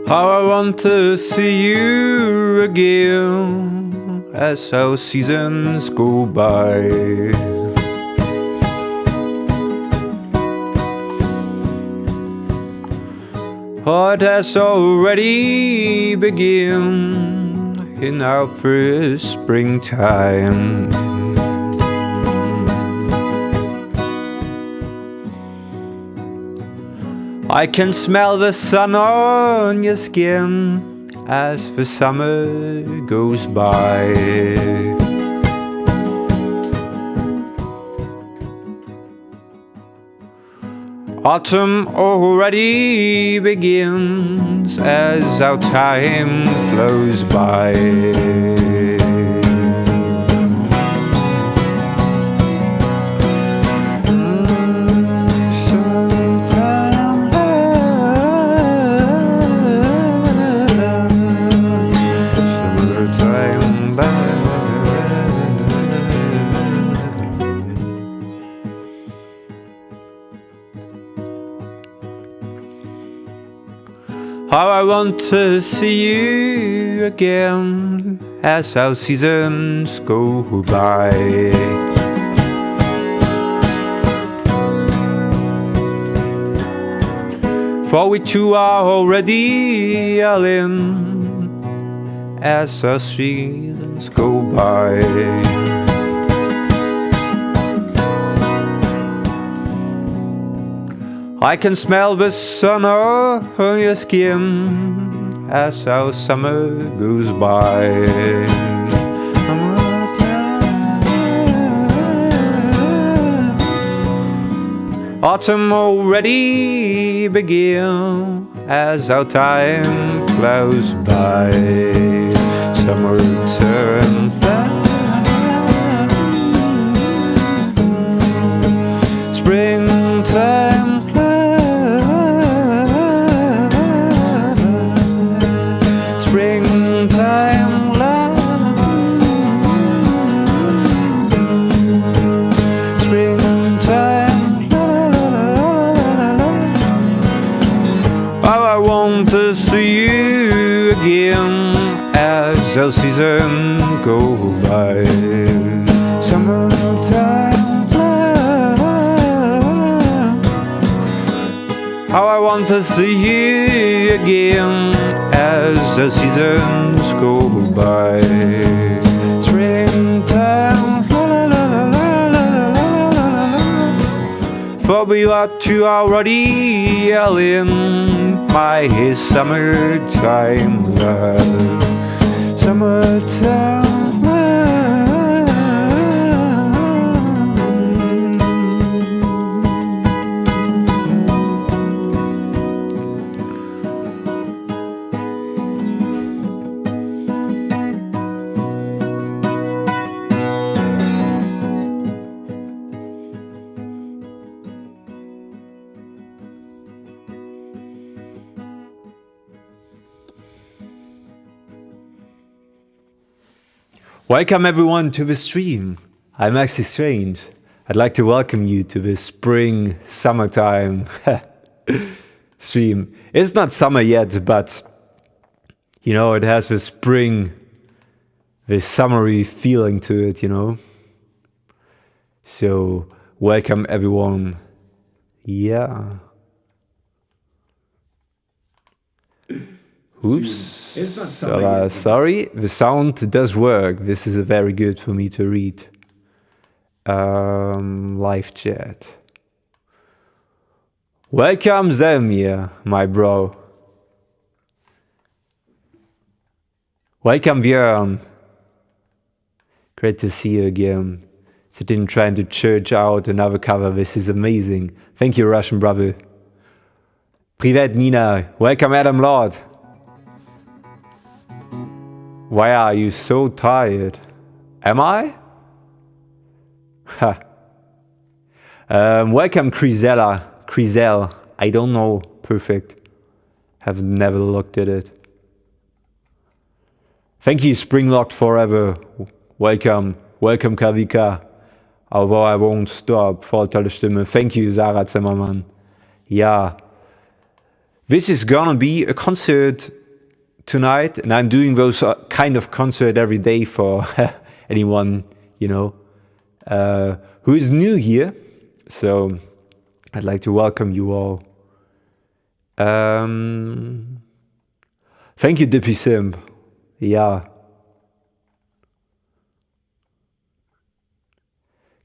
How I want to see you again as our seasons go by. What has already begun in our first springtime. I can smell the sun on your skin as the summer goes by. Autumn already begins as our time flows by. How I want to see you again as our seasons go by. For we two are already in as our seasons go by. I can smell the sun on your skin as our summer goes by. Autumn already begins as our time flows by. Summer turns back. Springtime. To see you again as our season go by. Summertime. How I want to see you again as our seasons go by. Springtime. For we are two already in my summertime love. Summertime love. Welcome everyone to the stream. I'm Maxi Strange. I'd like to welcome you to the spring summertime stream. It's not summer yet, but you know, it has the spring, this summery feeling to it, you know. So welcome everyone. Yeah. Oops. It's not summer sorry, the sound does work. This is very good for me to read. Live chat. Welcome Zelmir, my bro. Welcome Björn. Great to see you again. Sitting trying to church out another cover. This is amazing. Thank you, Russian brother. Privet Nina. Welcome Adam Lord. Why are you so tired? Am I? Ha. Welcome Crisel. I don't know. Perfect. Have never looked at it. Thank you, Springlocked Forever. Welcome. Welcome, Kavika. Although I won't stop. Voll tolle Stimme. Thank you, Sarah Zimmermann. Ja. This is gonna be a concert tonight, and I'm doing those kind of concert every day for anyone, you know, who is new here. So I'd like to welcome you all. Thank you, Dippy Simp. Yeah.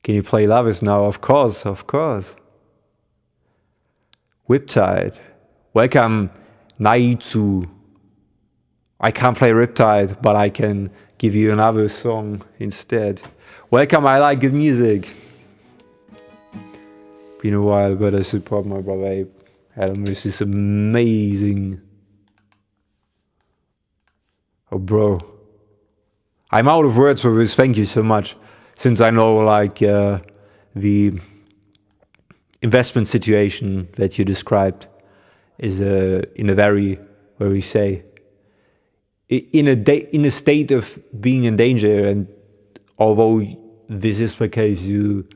Can you play Lovers now? Of course, of course. Riptide. Welcome, Naitsu. I can't play Riptide, but I can give you another song instead. Welcome, I like good music. Been a while, but I support my brother Adam. This is amazing. Oh, bro. I'm out of words for this. Thank you so much. Since I know, like, the investment situation that you described is in a very, where we say, in a state of being in danger. And although this is the case, you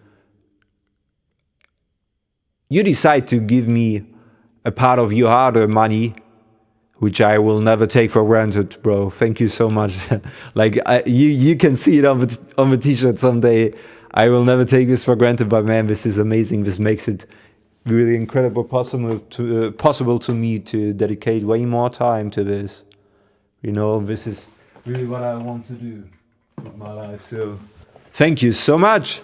decide to give me a part of your hard-earned money, which I will never take for granted, bro. Thank you so much. Like, you can see it on the t-shirt someday. I will never take this for granted, but man, this is amazing. This makes it really incredible possible to me to dedicate way more time to this. You know, this is really what I want to do with my life. So thank you so much.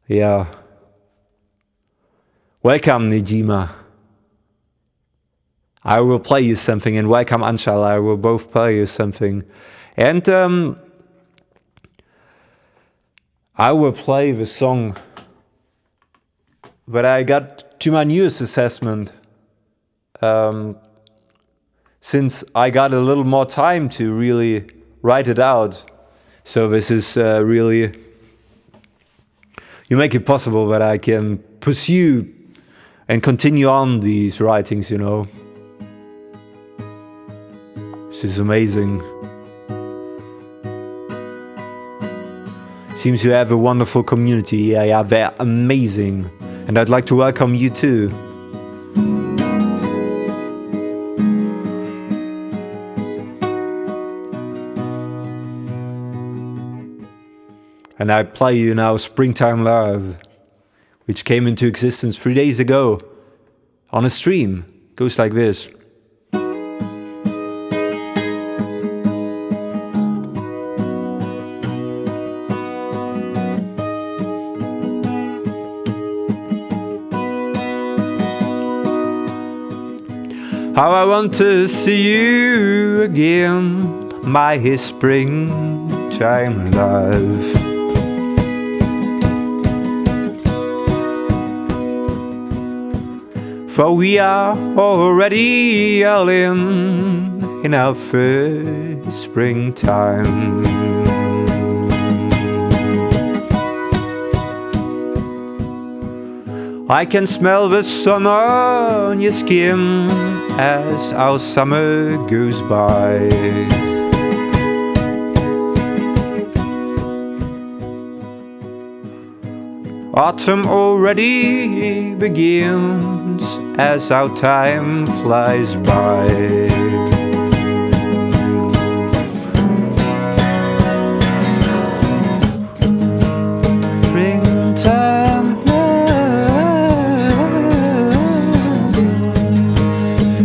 Yeah. Welcome, Nijima. I will play you something, and welcome, Anshal. I will both play you something. And I will play the song that I got to my newest assessment. Since I got a little more time to really write it out. So this is really, you make it possible that I can pursue and continue on these writings, you know. This is amazing. Seems you have a wonderful community. Yeah, they're amazing. And I'd like to welcome you too. And I play you now Springtime Love, which came into existence 3 days ago on a stream. Goes like this. How I want to see you again, my springtime love. For we are already all in our first springtime. I can smell the sun on your skin as our summer goes by. Autumn already begins as our time flies by. Springtime love,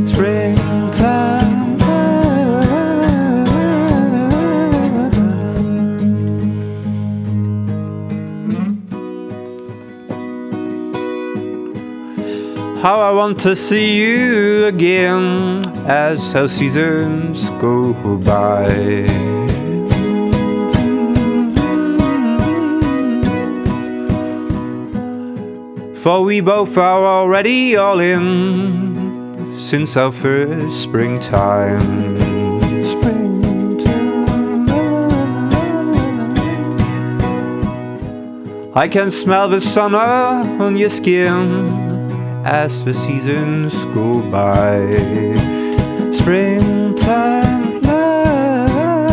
springtime love. How I want to see you again as our seasons go by. For we both are already all in since our first springtime. I can smell the sun on your skin as the seasons go by. Springtime love,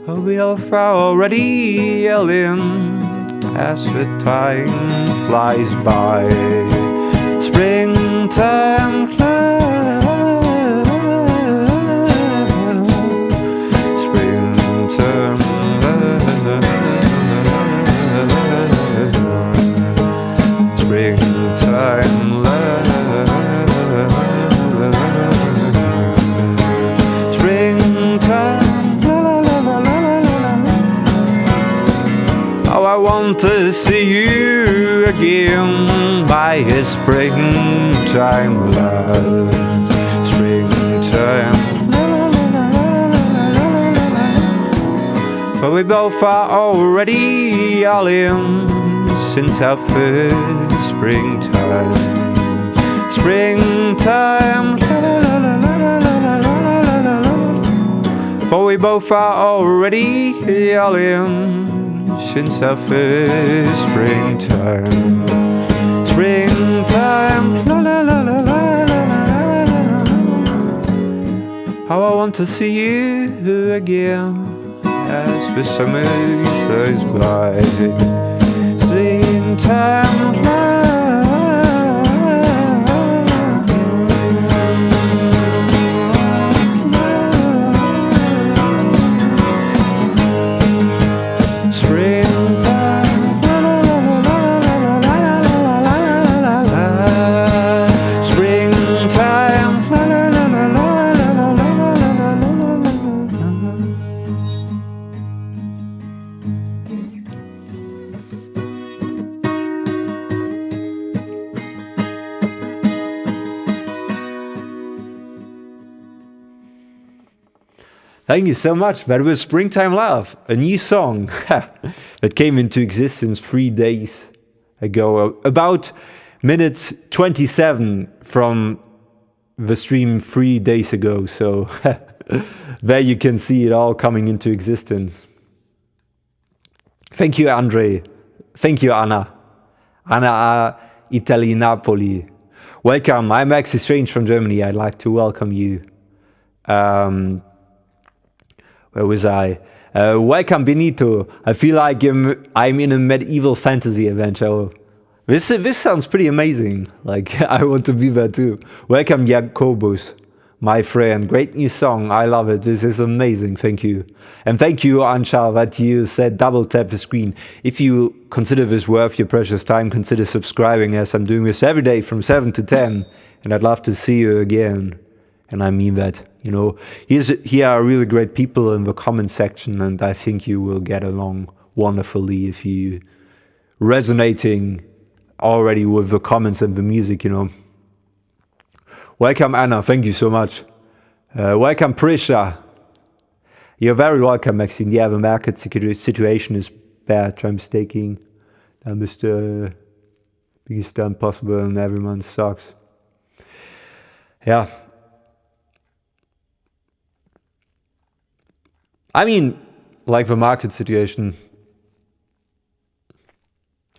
oh, we are already yelling as the time flies by. Springtime love, springtime love, springtime love, springtime love. How I want to see you again by a springtime love, springtime. For we both are already all in since our first springtime, springtime. For we both are already all in since our first springtime, springtime. La la la la la la la. How I want to see you again as the summer flies by. Springtime love, springtime, springtime. Thank you so much. That was Springtime Love, a new song that came into existence 3 days ago, about minute 27 from the stream 3 days ago. So there you can see it all coming into existence. Thank you, Andre. Thank you, Anna. Anna Italy Napoli. Welcome. I'm Maxi Strange from Germany. I'd like to welcome you. Where was I? Welcome, Benito. I feel like I'm in a medieval fantasy adventure. This sounds pretty amazing. Like, I want to be there too. Welcome, Jacobus, my friend. Great new song. I love it. This is amazing. Thank you. And thank you, Anshal, that you said double tap the screen. If you consider this worth your precious time, consider subscribing, as I'm doing this every day from 7 to 10. And I'd love to see you again. And I mean that, you know, here are really great people in the comment section, and I think you will get along wonderfully if you resonating already with the comments and the music, you know. Welcome, Anna. Thank you so much. Welcome, Prisha. You're very welcome, Maxine. Yeah, the market situation is bad. I'm staking. That is the biggest time possible, and everyone sucks. Yeah. I mean, like the market situation,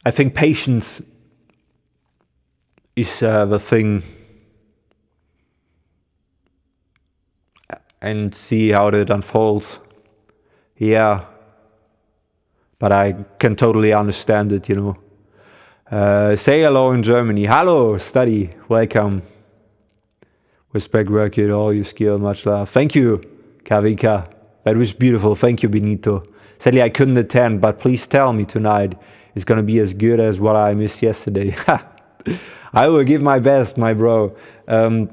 I think patience is the thing, and see how it unfolds. Yeah, but I can totally understand it, you know. Say hello in Germany. Hello, study. Welcome. Respect work you all your skill. Much love. Thank you, Kavika. That was beautiful. Thank you, Benito. Sadly, I couldn't attend, but please tell me tonight it's going to be as good as what I missed yesterday. I will give my best, my bro. And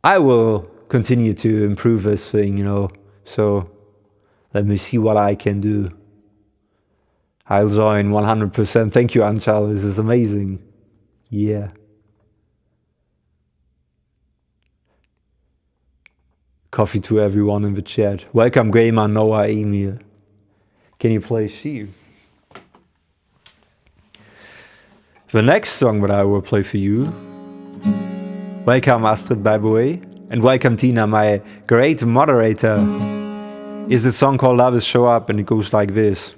I will continue to improve this thing, you know. So let me see what I can do. I'll join 100%. Thank you, Anchal. This is amazing. Yeah. Coffee to everyone in the chat. Welcome, Gamer, Noah, Emil. Can you play She? The next song that I will play for you. Welcome, Astrid, by the way. And welcome, Tina, my great moderator. Is a song called Love Is Show Up, and it goes like this.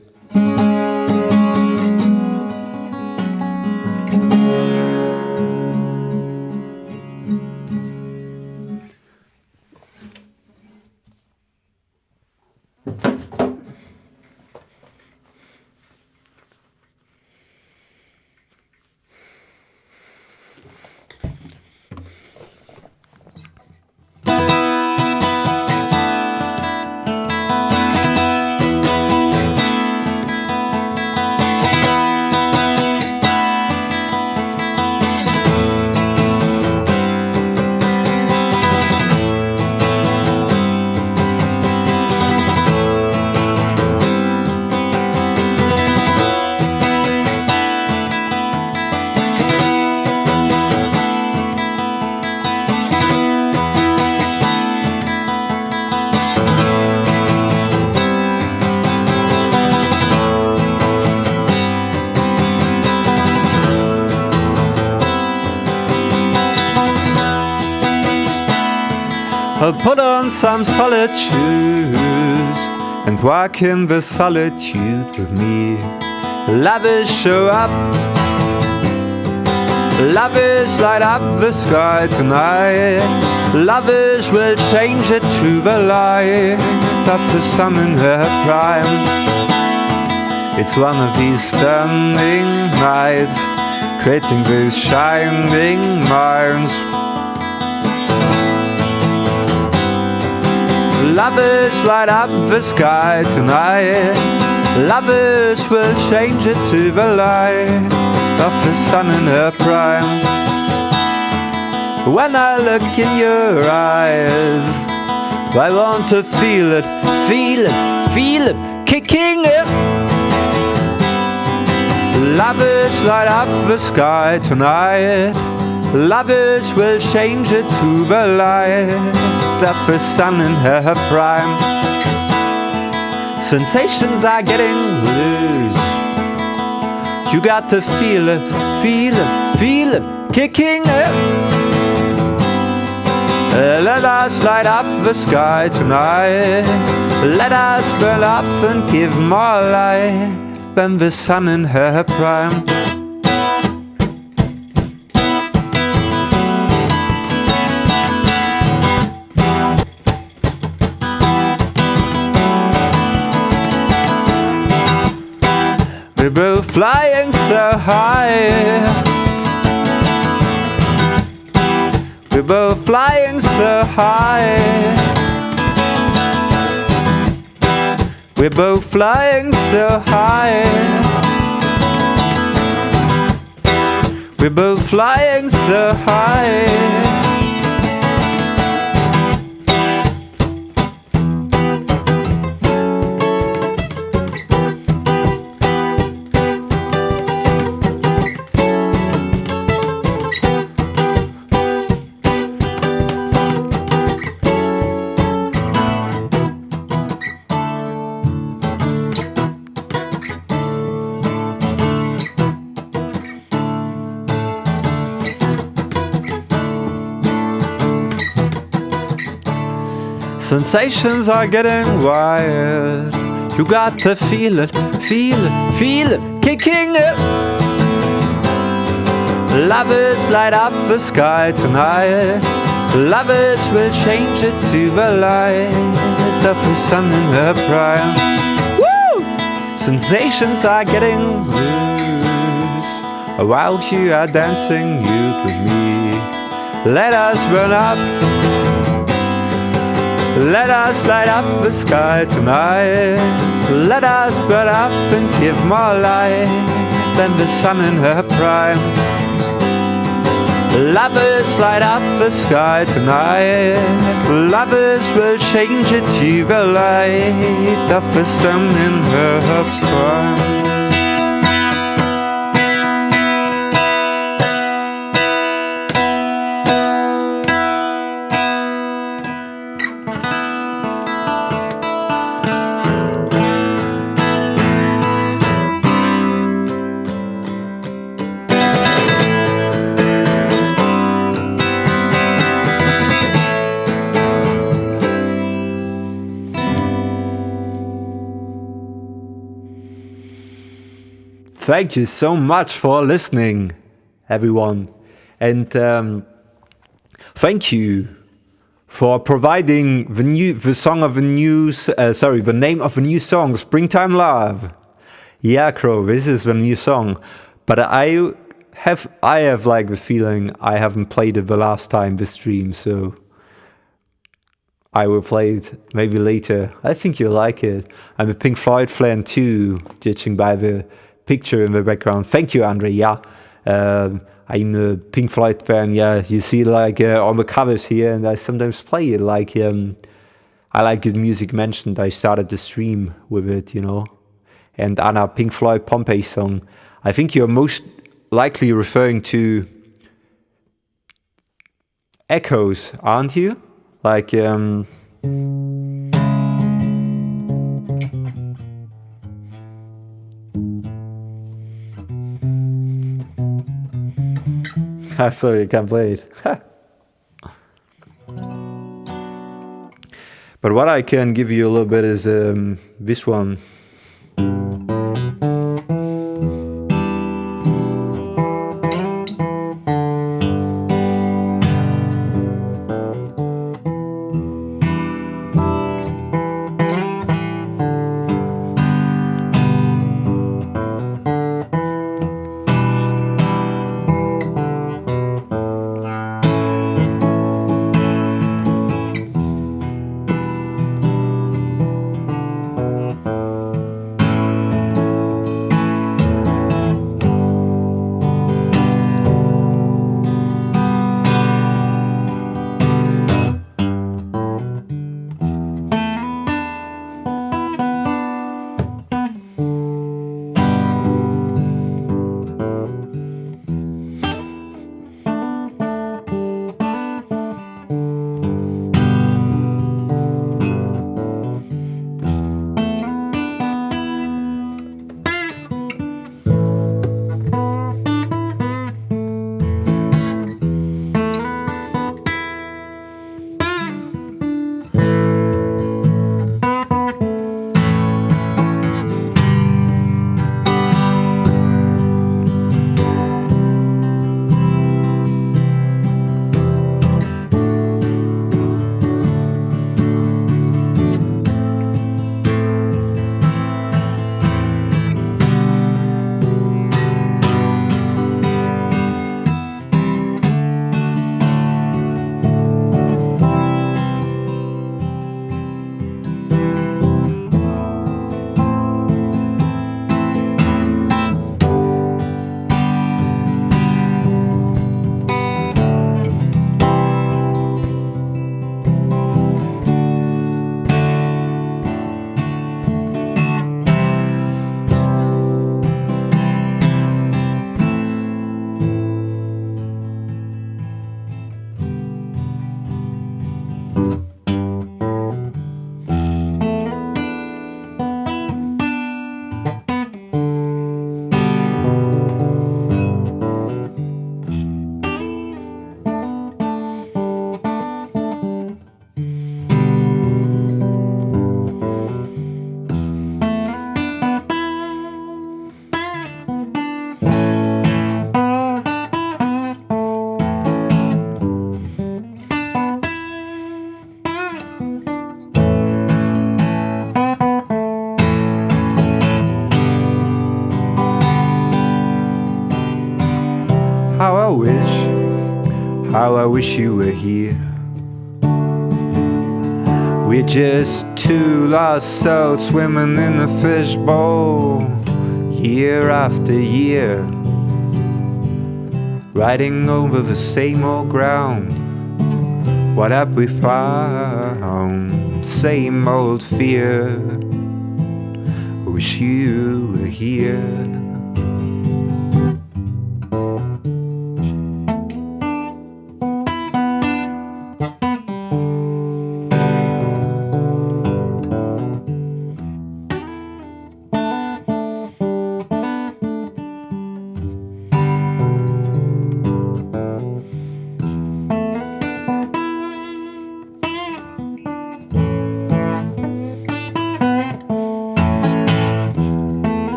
I'll put on some solid shoes and walk in the solitude with me. Lovers show up, lovers light up the sky tonight. Lovers will change it to the light of the sun in her prime. It's one of these stunning nights, creating these shining minds. Lovers light up the sky tonight. Lovers will change it to the light of the sun in her prime. When I look in your eyes, I want to feel it, feel it, feel it, kicking it. Lovers light up the sky tonight. Lovers will change it to the light of the sun in her prime. Sensations are getting loose. You got to feel it, feel it, feel it, kicking it. Let us light up the sky tonight. Let us burn up and give more light than the sun in her prime. We're both flying so high. We're both flying so high. We're both flying so high. We're both flying so high. Sensations are getting wild. You got to feel it, feel it, feel it, kicking it. Lovers light up the sky tonight. Lovers will change it to the light of the sun in her prime. Woo! Sensations are getting loose. While you are dancing nude with me. Let us burn up. Let us light up the sky tonight. Let us burn up and give more light than the sun in her prime. Lovers light up the sky tonight. Lovers will change it to the light of the sun in her prime. Thank you so much for listening, everyone. And thank you for providing the name of the new song, Springtime Love. Yeah, Crow, this is the new song. But I have like the feeling I haven't played it the last time this stream, so I will play it maybe later. I think you'll like it. I'm a Pink Floyd fan too, judging by the picture in the background. Thank you, Andre. Yeah, I'm a Pink Floyd fan. Yeah, you see like on the covers here, and I sometimes play it. Like I like good music mentioned. I started the stream with it, you know. And Anna, Pink Floyd Pompeii song. I think you're most likely referring to Echoes, aren't you? Like sorry, I can't play it. But what I can give you a little bit is this one. How I wish you were here. We're just two lost souls swimming in a fishbowl, year after year, riding over the same old ground. What have we found? Same old fear. I wish you were here.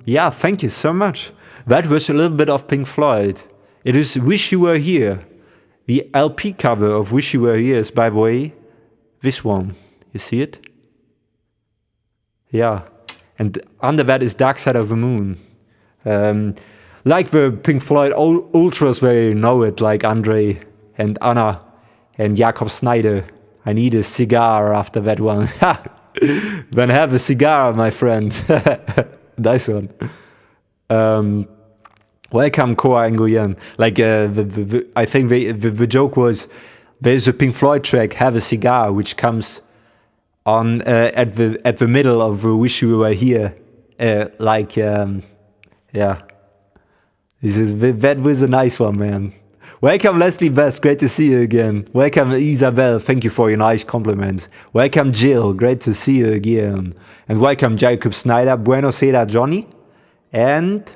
Yeah, thank you so much. That was a little bit of Pink Floyd. It is Wish You Were Here. The LP cover of Wish You Were Here is, by the way, this one. You see it? Yeah. And under that is Dark Side of the Moon. Like the Pink Floyd ultras where you know it, like Andre and Anna and Jakob Snyder. I need a cigar after that one. Then have a cigar, my friend. Nice one. Welcome, Koa Nguyen. Like, I think the joke was, there's a Pink Floyd track, Have a Cigar, which comes on at the middle of Wish You Were Here. Yeah. That was a nice one, man. Welcome, Leslie Best. Great to see you again. Welcome, Isabel. Thank you for your nice compliments. Welcome, Jill. Great to see you again. And welcome, Jacob Snyder. Buenos Aires, Johnny. And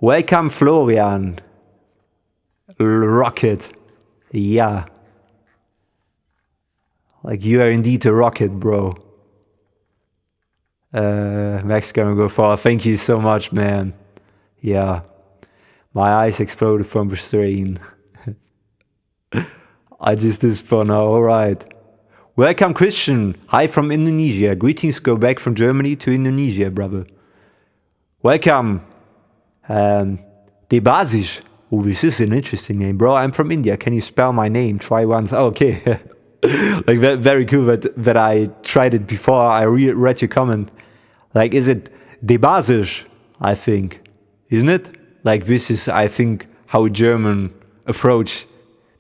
welcome Florian. Rocket. Yeah. Like you are indeed a rocket, bro. Max gonna go far. Thank you so much, man. Yeah. My eyes exploded from the strain. I just did for now, alright. Welcome Christian. Hi from Indonesia. Greetings go back from Germany to Indonesia, brother. Welcome. Debasish. Oh, this is an interesting name, bro. I'm from India. Can you spell my name? Try once. Oh, okay. Like very cool that I tried it before I read your comment. Like, is it Debasish? I think, isn't it? Like this is, I think, how a German approach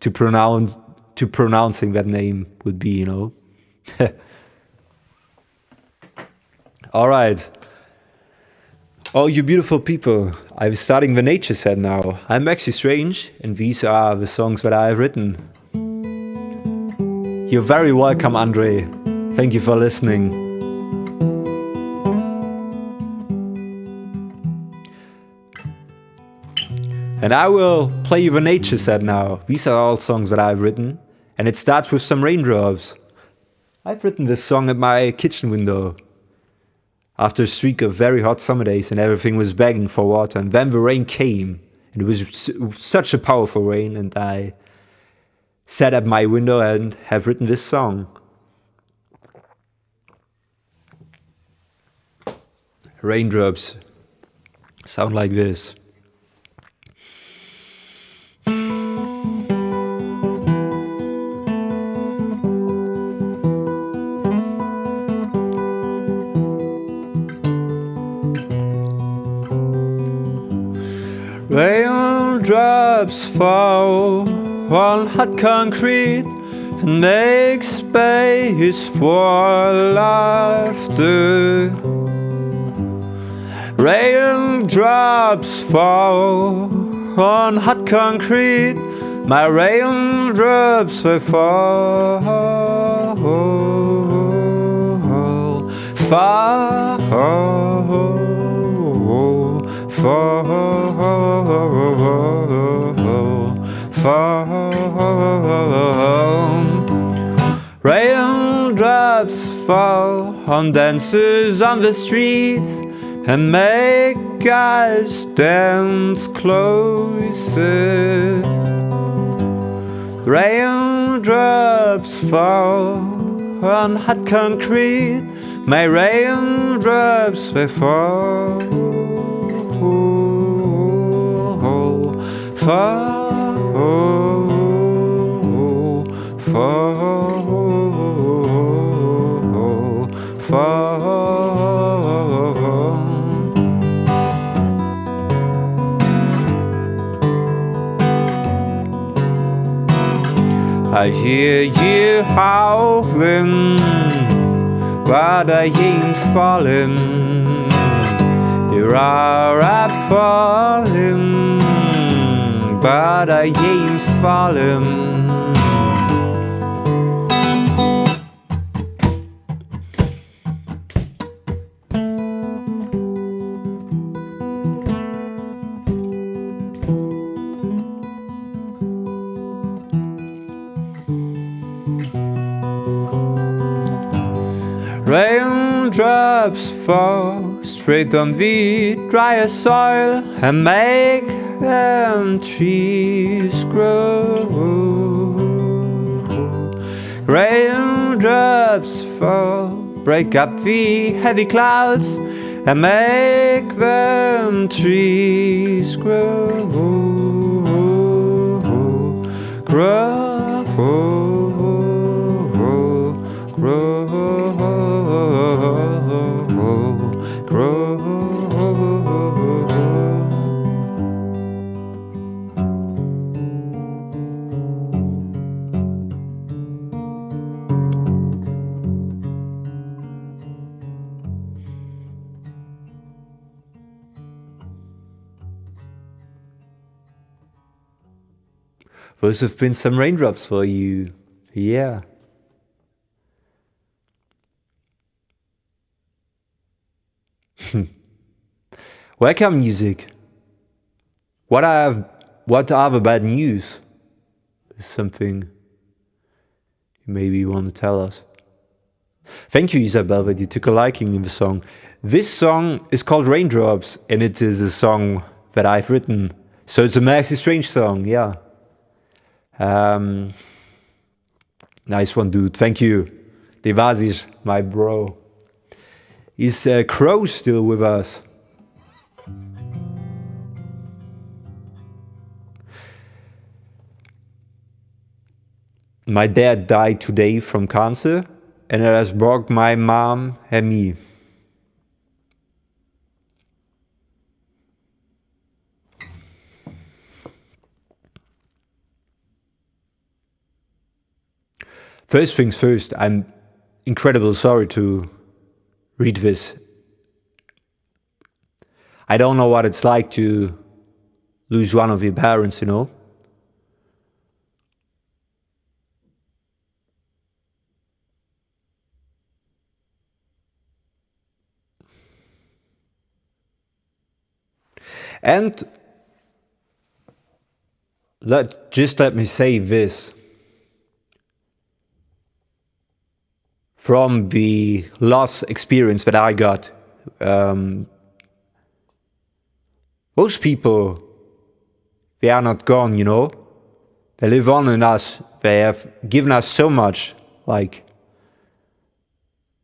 to pronouncing that name would be, you know. All right. Oh, you beautiful people. I'm starting the nature set now. I'm Maxi Strange, and these are the songs that I have written. You're very welcome, Andre. Thank you for listening. And I will play you the nature set now. These are all songs that I've written, and it starts with some raindrops. I've written this song at my kitchen window after a streak of very hot summer days and everything was begging for water, and then the rain came, and it was such a powerful rain, and I sat at my window and have written this song. Raindrops sound like this. Raindrops fall on hot concrete and make space for laughter. Raindrops fall on hot concrete, my raindrops will fall, fall, raindrops fall on dancers on the streets and make us dance closer. Raindrops fall on hot concrete, my raindrops will fall, fall, fall. I hear you howling, but I ain't falling. You are appalling, but I ain't falling. Raindrops fall straight on the drier soil and make them trees grow. Raindrops fall, break up the heavy clouds and make them trees grow. Grow, grow, grow. Those have been some raindrops for you. Yeah. Welcome, music. What are the bad news? Is something you maybe want to tell us. Thank you, Isabel, that you took a liking in the song. This song is called Raindrops, and it is a song that I've written. So it's a Maxi Strange song, yeah. Nice one, dude. Thank you. Devasis, my bro. Is Crow still with us? My dad died today from cancer, and it has broke my mom and me. First things first, I'm incredibly sorry to read this. I don't know what it's like to lose one of your parents, you know? And let me say this. From the loss experience that I got, most people, they are not gone, you know? They live on in us. They have given us so much, like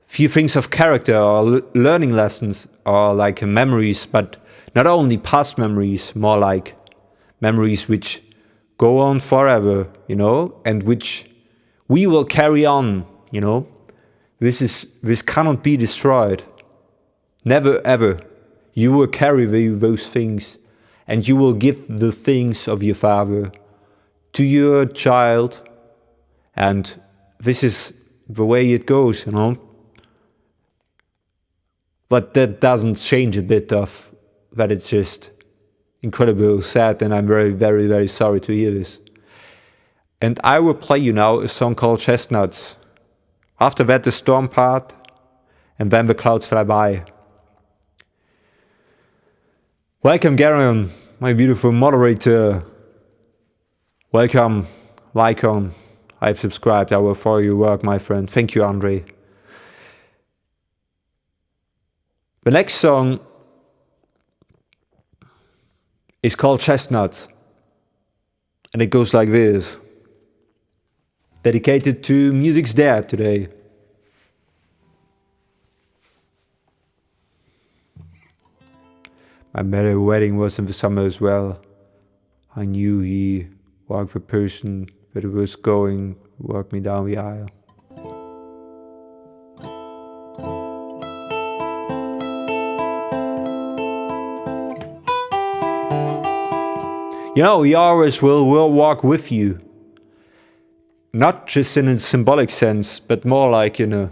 few things of character or learning lessons or like memories, but not only past memories, more like memories which go on forever, you know, and which we will carry on, you know. This cannot be destroyed. Never ever. You will carry those things, and you will give the things of your father to your child, and this is the way it goes, you know. But that doesn't change a bit of that. It's just incredibly sad, and I'm very, very, very sorry to hear this. And I will play you now a song called Chestnuts. After that, the storm part, and then the clouds fly by. Welcome, Garion, my beautiful moderator. Welcome, Lycon. I've subscribed. I will follow your work, my friend. Thank you, Andre. The next song is called Chestnuts, and it goes like this. Dedicated to Music's dad today. My married wedding was in the summer as well. I knew he was the person that was going to walk me down the aisle. You know, he always will walk with you. Not just in a symbolic sense, but more like in a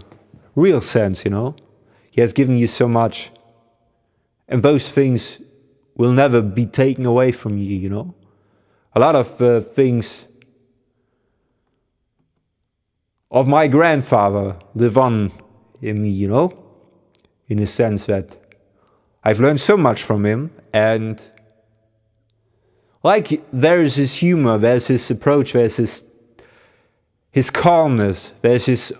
real sense, you know. He has given you so much. And those things will never be taken away from you, you know. A lot of things of my grandfather live on in me, you know. In a sense that I've learned so much from him, and like there's his humor, there's his approach, there's his calmness, there's his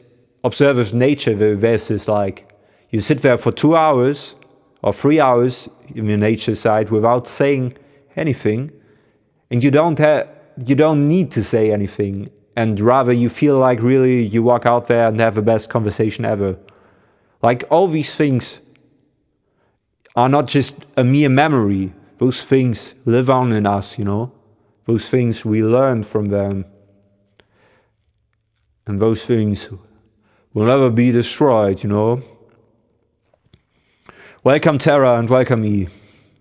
observant nature, there's his like, you sit there for 2 hours or 3 hours in the nature side without saying anything, and you don't need to say anything, and rather you feel like really you walk out there and have the best conversation ever. Like all these things are not just a mere memory, those things live on in us, you know, those things we learn from them. And those things will never be destroyed, you know. Welcome, Tara, and welcome E.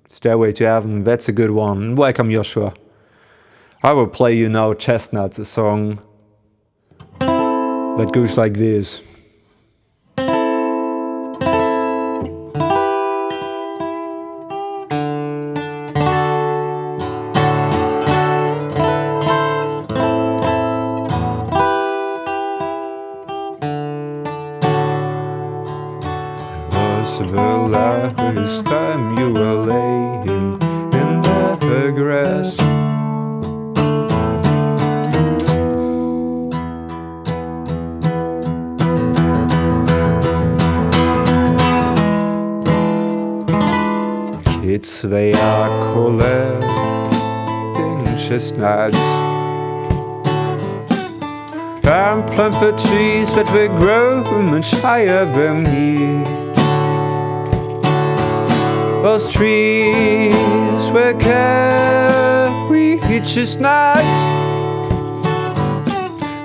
Stairway to Heaven, that's a good one. And welcome, Joshua. I will play you now Chestnuts, a song that goes like this. The last time you were late, the grass. Kids, they are collecting chestnuts and plant the trees that will grow much higher than me. Those trees will carry chestnuts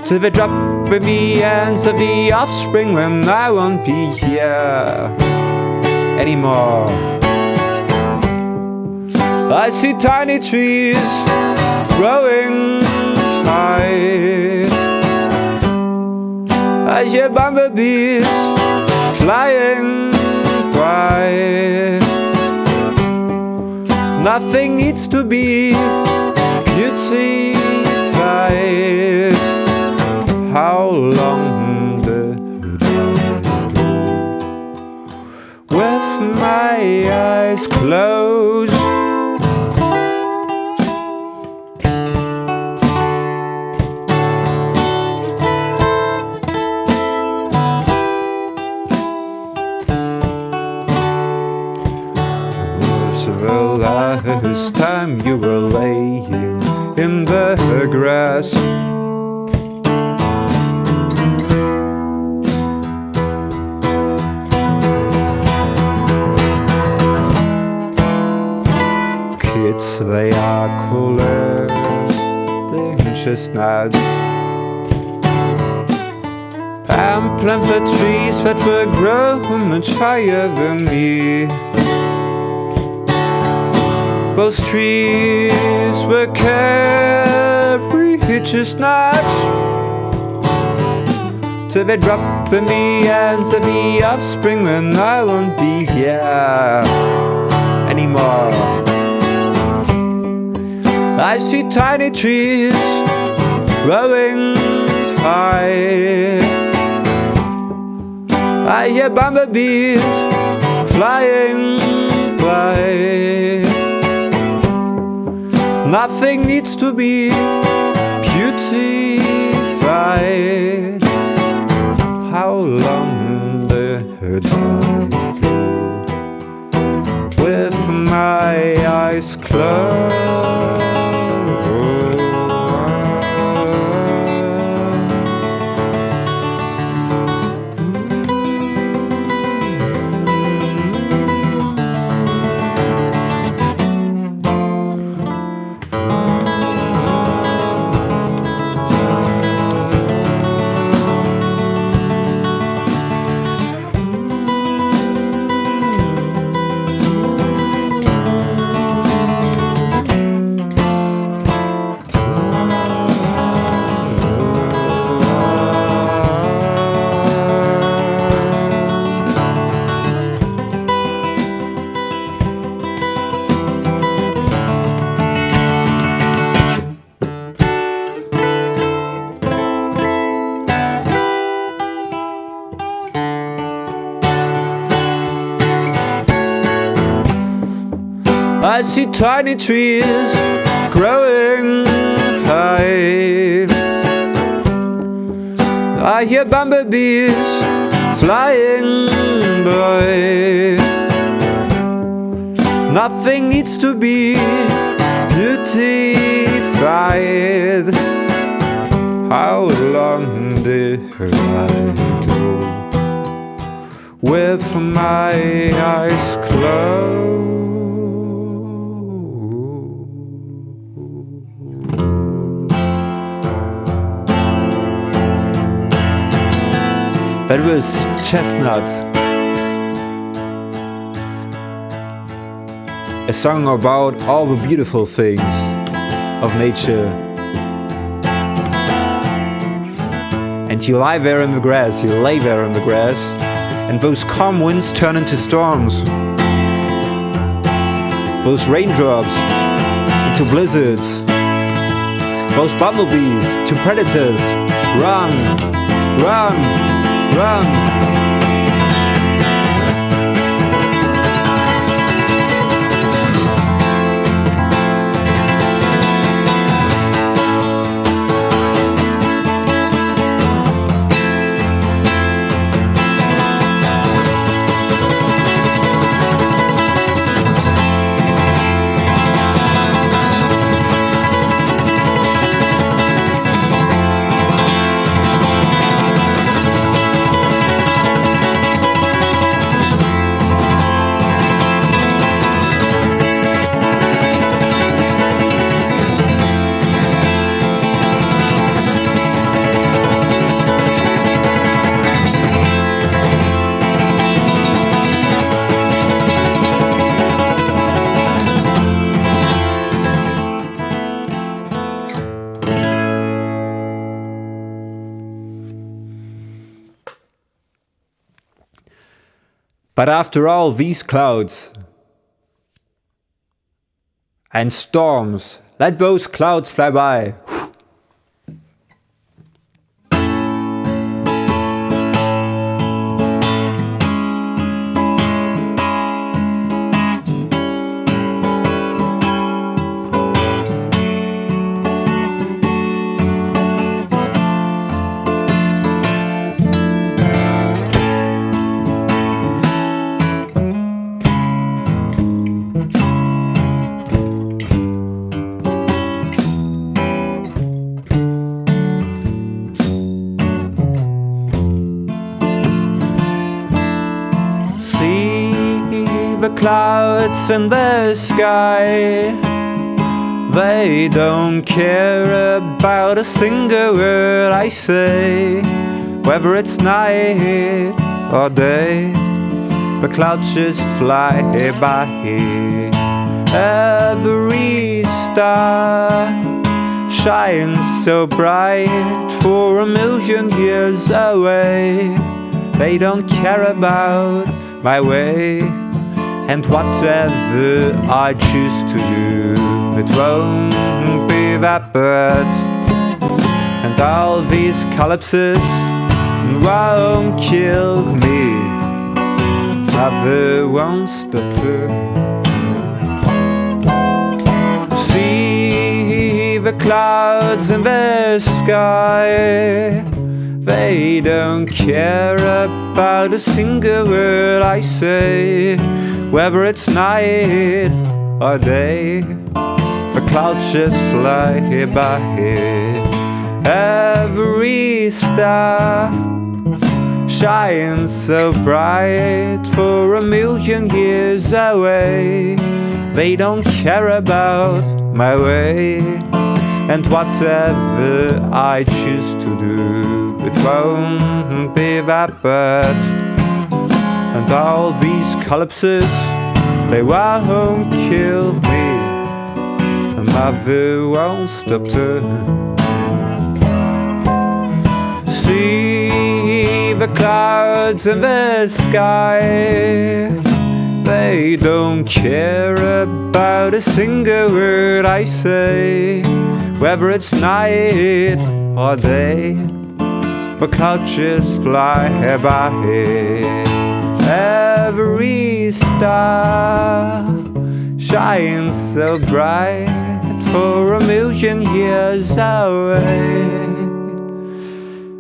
till they drop in the hands of the offspring when I won't be here anymore. I see tiny trees growing high. I hear bumblebees flying by. Nothing needs to be beautified. How long did I go with my eyes closed? The last time you were laying in the grass, kids, they are collecting chestnuts and plant the trees that will grow much higher than me. Those trees will carry chestnuts till they drop in the hands of the offspring when I won't be here anymore. I see tiny trees growing high. I hear bumblebees flying by. Nothing needs to be beautified. How long did I go with my eyes closed? I see tiny trees growing high. I hear bumblebees flying by. Nothing needs to be beautified. How long did I go with my eyes closed? That was Chestnuts, a song about all the beautiful things of nature. And you lie there in the grass, you lay there in the grass, and those calm winds turn into storms. Those raindrops into blizzards. Those bumblebees to predators. Run, run, run. But after all these clouds and storms, let those clouds fly by. The clouds in the sky, they don't care about a single word I say. Whether it's night or day, the clouds just fly by. Every star shines so bright for a million years away. They don't care about my way. And whatever I choose to do, it won't be that bad. And all these collapses won't kill me, never won't stop her. See the clouds in the sky, they don't care about a single word I say. Whether it's night or day, the clouds just fly by. Every star shines so bright for a million years away. They don't care about my way. And whatever I choose to do, it won't be that bad. And all these collapses, they won't kill me, and mother won't stop turning. See the clouds in the sky, they don't care about a single word I say. Whether it's night or day, the clouds just fly by. Every star shines so bright for a million years away.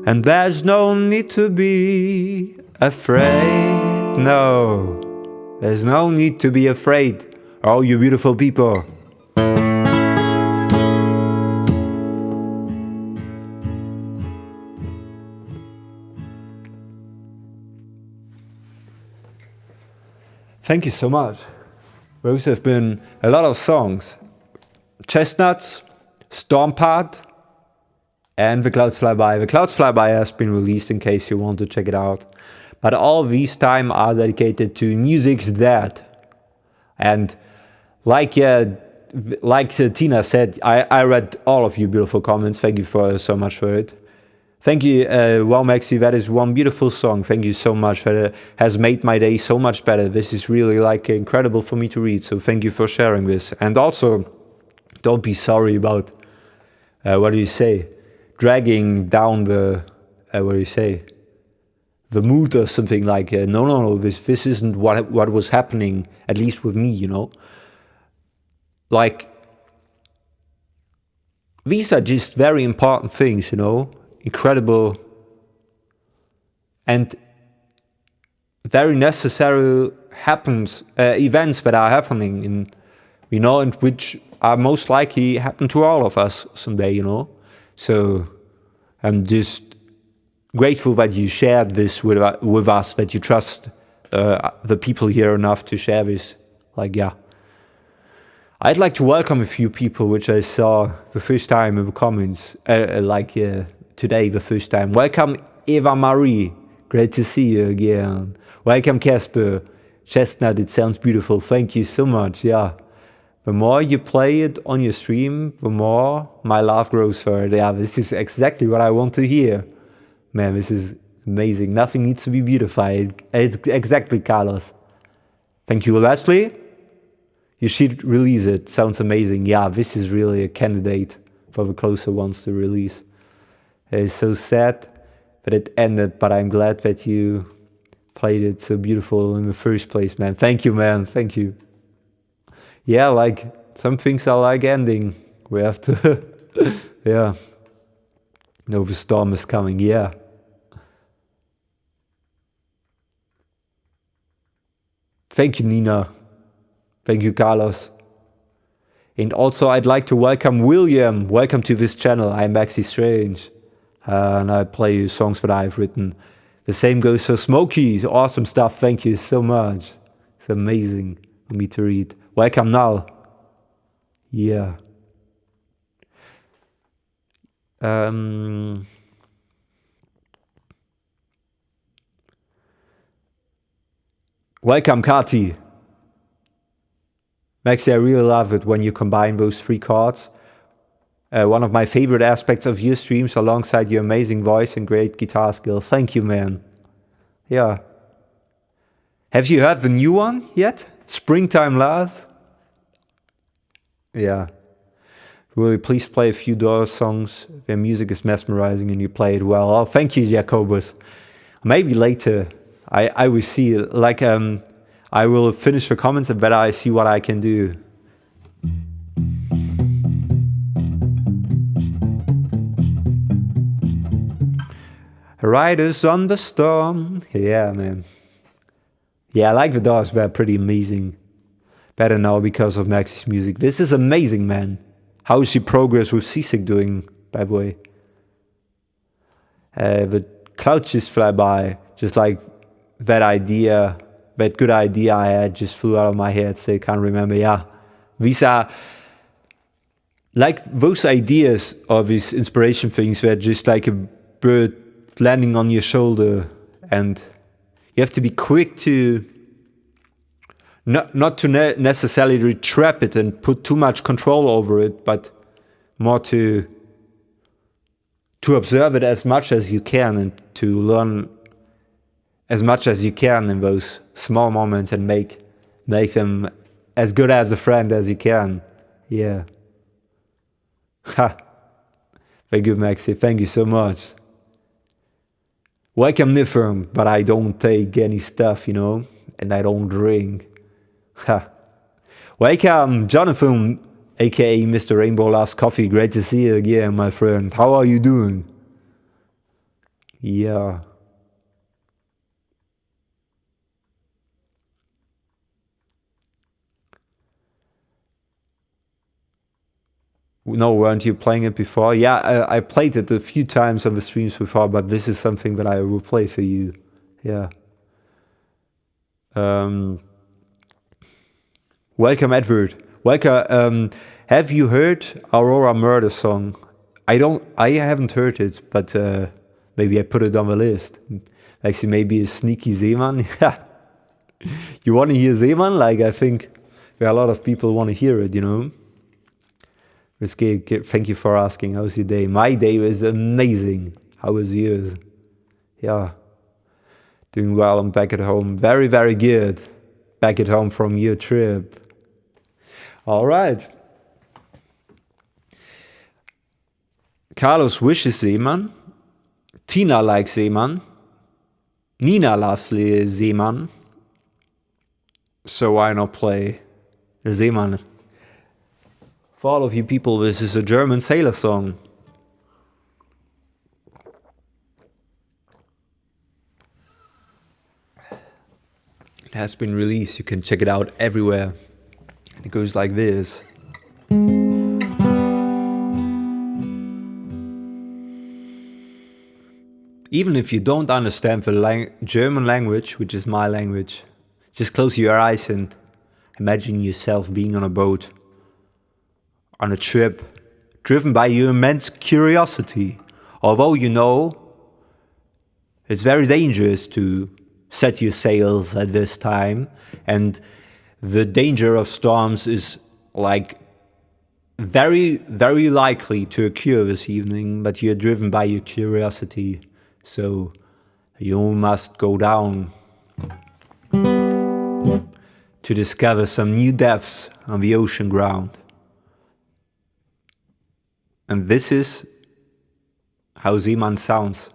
And there's no need to be afraid, no. There's no need to be afraid, all you beautiful people. Thank you so much. Those have been a lot of songs. Chestnuts, Storm Part, and The Clouds Fly By. The Clouds Fly By has been released in case you want to check it out. But all these time are dedicated to Music's Dead. And like Tina said, I read all of you beautiful comments. Thank you so much for it. Thank you, wow Maxi, that is one beautiful song. Thank you so much. That has made my day so much better. This is really like incredible for me to read. So thank you for sharing this. And also, don't be sorry about, what do you say, dragging down the, what do you say, the mood or something like, no, this isn't what was happening, at least with me, you know. Like, these are just very important things, you know. Incredible and very necessary events that are happening in, you know, and which are most likely happen to all of us someday, you know. So I'm just grateful that you shared this with us, that you trust the people here enough to share this. Like, yeah. I'd like to welcome a few people which I saw the first time in the comments, today the first time. Welcome Eva Marie, great to see you again. Welcome Casper, Chestnut, it sounds beautiful, thank you so much, yeah. The more you play it on your stream, the more my love grows for it. Yeah, this is exactly what I want to hear. Man, this is Amazing. Nothing needs to be beautified. It's exactly, Carlos. Thank you, Leslie. You should release it. Sounds amazing. Yeah, this is really a candidate for the closer ones to release. It's so sad that it ended, but I'm glad that you played it so beautiful in the first place, man. Thank you, man. Thank you. Yeah, like, some things are like ending. We have to, yeah. No, the storm is coming, yeah. Thank you, Nina. Thank you, Carlos. And also, I'd like to welcome William. Welcome to this channel. I'm Maxi Strange. And I play you songs that I've written. The same goes for Smokey. Awesome stuff. Thank you so much. It's amazing for me to read. Welcome, Nal. Yeah. Welcome, Kati. Maxi, I really love it when you combine those three chords. One of my favorite aspects of your streams alongside your amazing voice and great guitar skill. Thank you, man. Yeah. Have you heard the new one yet? Springtime Love? Yeah. Will you please play a few Doors songs? Their music is mesmerizing and you play it well. Oh, thank you, Jacobus. Maybe later I will see, like, I will finish the comments and better I see what I can do. Riders on the Storm. Yeah, man. Yeah, I like the Doors. They're pretty amazing. Better now because of Maxi's music. This is amazing, man. How is your progress with Seasick doing, by the way? The clouds just fly by. Just like that idea, that good idea I had just flew out of my head. Still can't remember. Yeah. These are like those ideas or these inspiration things were just like a bird landing on your shoulder, and you have to be quick to not to necessarily trap it and put too much control over it, but more to observe it as much as you can and to learn as much as you can in those small moments and make them as good as a friend as you can. Yeah. Ha. Thank you, Maxi. Thank you so much. Welcome, Nifirm, but I don't take any stuff, you know, and I don't drink. Ha. Welcome, Jonathan, aka Mr. Rainbow Loves Coffee. Great to see you again, my friend. How are you doing? Yeah. No, weren't you playing it before? Yeah, I played it a few times on the streams before, but this is something that I will play for you. Yeah. Welcome, Edward. Welcome. Have you heard Aurora Murder song? I haven't heard it, but maybe I put it on the list. Actually, maybe a sneaky Seemann. You want to hear Seemann? Like, I think there are a lot of people want to hear it, you know. Thank you for asking. How's your day? My day was amazing. How was yours? Yeah. Doing well. I'm back at home. Very, very good. Back at home from your trip. All right. Carlos wishes Seemann. Tina likes Seemann. Nina loves Seemann. So why not play Seemann? For all of you people, this is a German sailor song. It has been released, you can check it out everywhere. And it goes like this. Even if you don't understand the German language, which is my language, just close your eyes and imagine yourself being on a boat. On a trip, driven by your immense curiosity, although you know it's very dangerous to set your sails at this time, and the danger of storms is like very, very likely to occur this evening, but you're driven by your curiosity, so You must go down to discover some new depths on the ocean ground. And this is how Seemann sounds.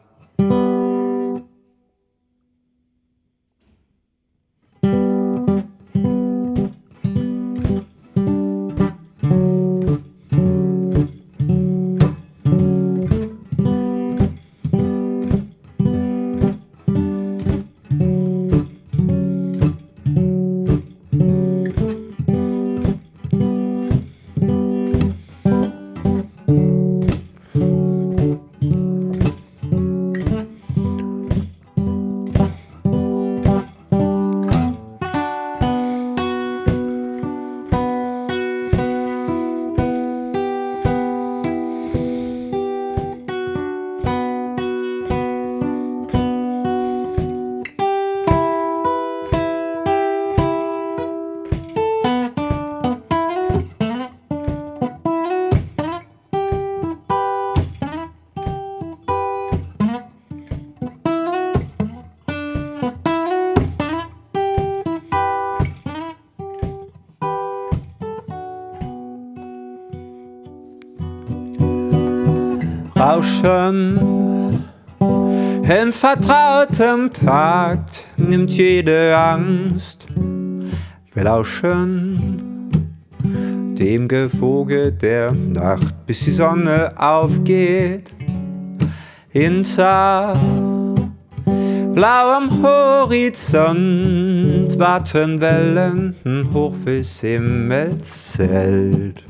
Rauschen im vertrautem Takt nimmt jede Angst. Wir lauschen dem Gewoge der Nacht, bis die Sonne aufgeht. Hinter blauem Horizont warten Wellen hoch bis Himmelszelt.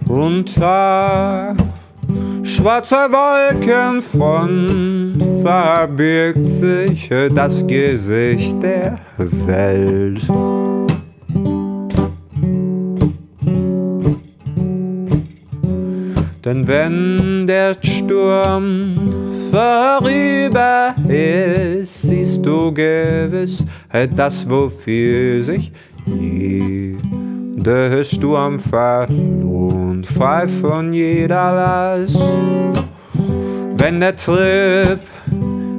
Unter schwarzer Wolkenfront verbirgt sich das Gesicht der Welt. Denn wenn der Sturm vorüber ist, siehst du gewiss das, wofür sich der Sturm verlohnt, frei von jeder Last. Wenn der Trip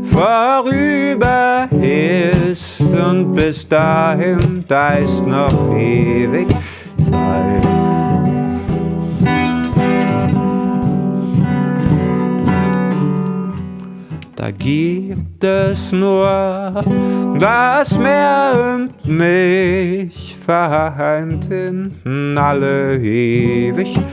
vorüber ist und bis dahin, da ist noch ewig Zeit. Da gibt es nur das Meer und mich, vereint in alle Ewigkeit.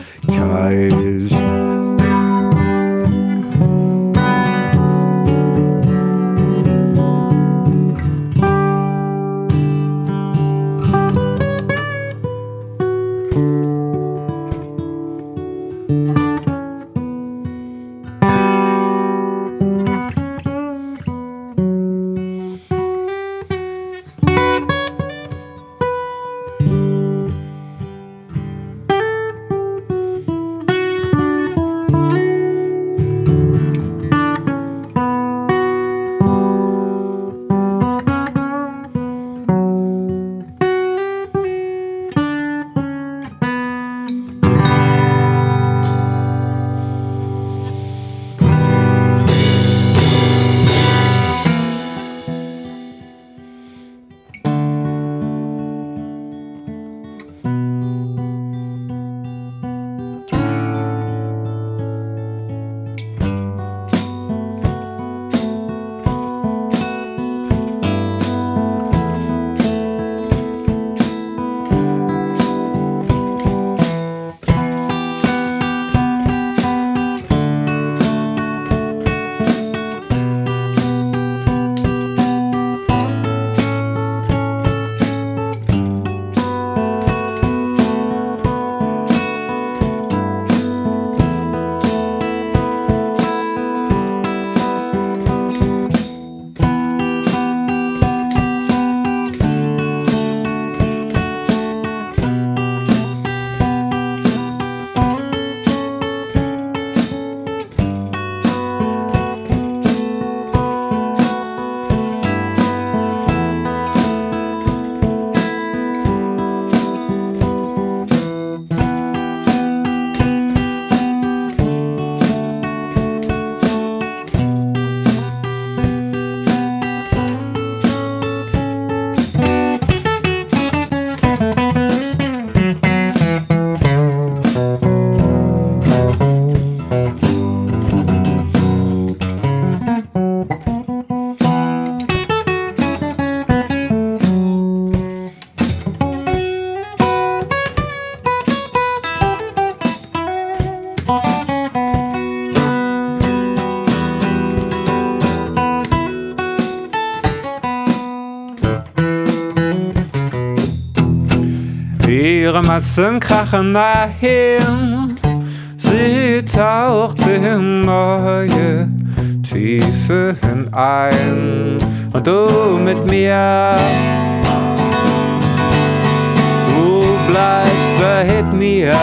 Ihre Massen krachen dahin, sie taucht in neue Tiefen ein. Und du mit mir, du bleibst bei mir.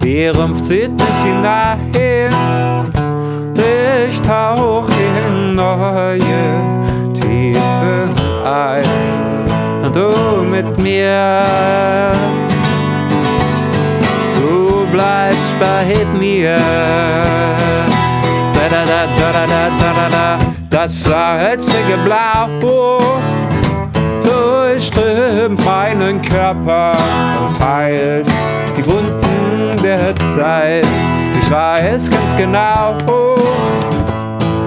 Die Rumpf zieht mich hinein, ich tauch in neue Tiefen ein. Und du mit mir, du bleibst bei mir. Da da da da da da da. Das salzige Blau durchströmt meinen Körper und heilt die Wunden der Zeit. Ich weiß ganz genau,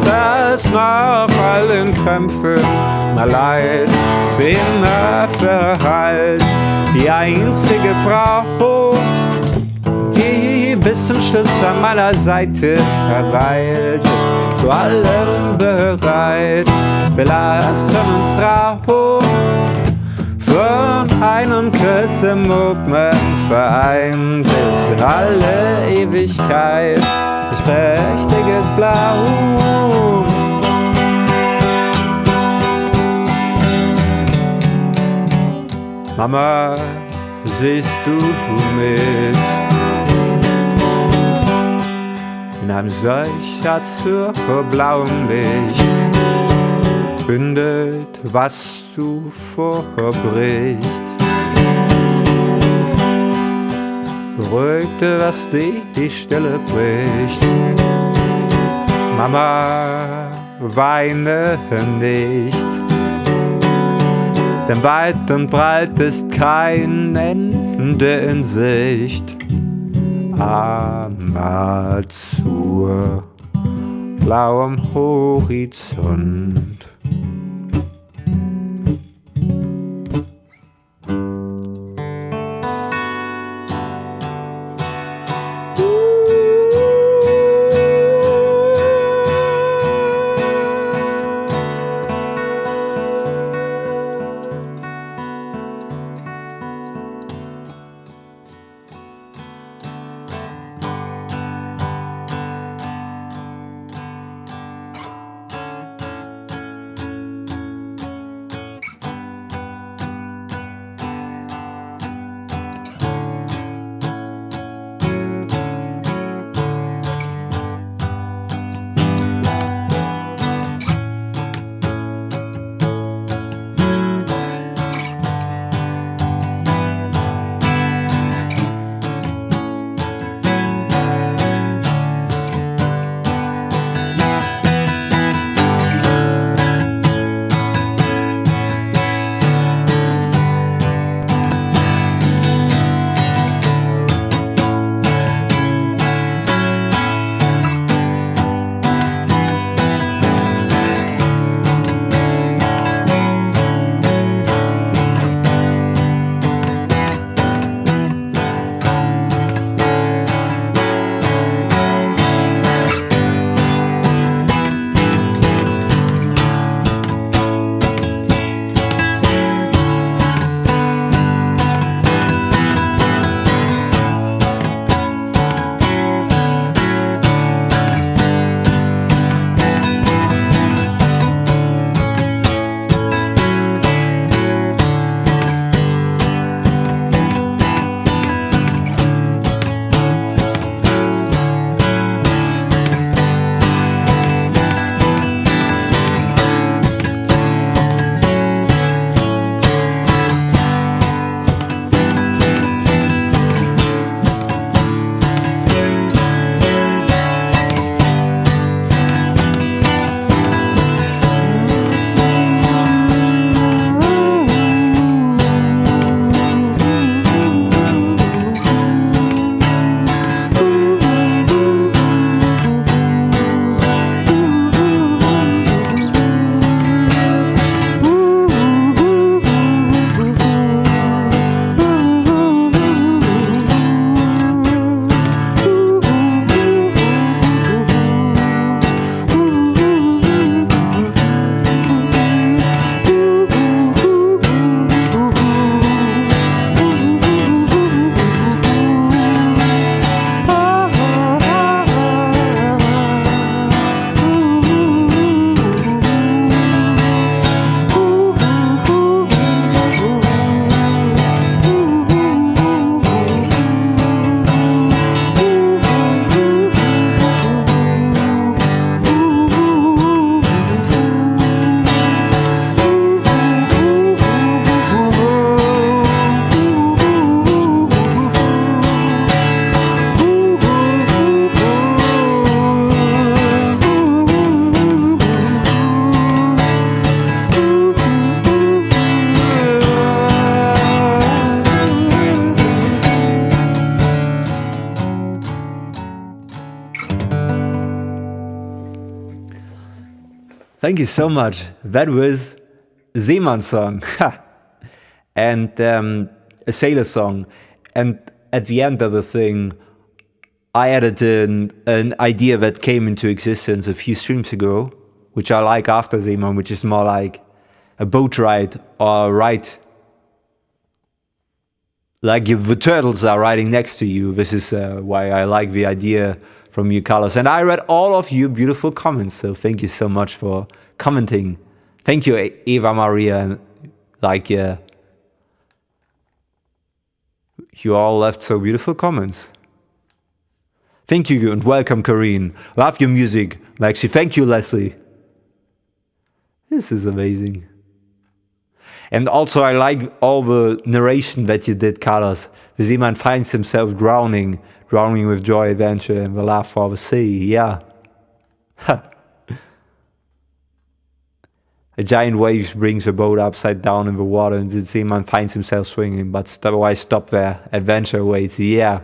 dass nach allen Kämpfen mein Leid für immer verheilt. Die einzige Frau, die bis zum Schluss an meiner Seite verweilt, ist zu allem bereit. Wir lassen uns trauen, von einem kurzen Moment vereint bis in alle Ewigkeit. Ich prächtiges Blau. Mama, siehst du mich in einem solcher zur blauen Licht? Bündelt, was du vorbricht, beruhigte, was die Stille bricht. Mama, weine nicht, denn weit und breit ist kein Ende in Sicht. Amazur, blauem Horizont. Thank you so much. That was Seemann song. And a sailor song. And at the end of the thing, I added an idea that came into existence a few streams ago, which I like after Seemann, which is more like a boat ride or a ride. Like if the turtles are riding next to you. This is why I like the idea from you, Carlos. And I read all of your beautiful comments, so thank you so much for commenting. Thank you, Eva Maria. And like, you all left so beautiful comments. Thank you and welcome, Corinne. Love your music, Maxi. Thank you, Leslie. This is amazing. And also I like all the narration that you did, Carlos. Seemann finds himself drowning with joy, adventure, and the love for the sea. Yeah. A giant wave brings the boat upside down in the water, and Seemann finds himself swinging, but why stop there? Adventure awaits. Yeah.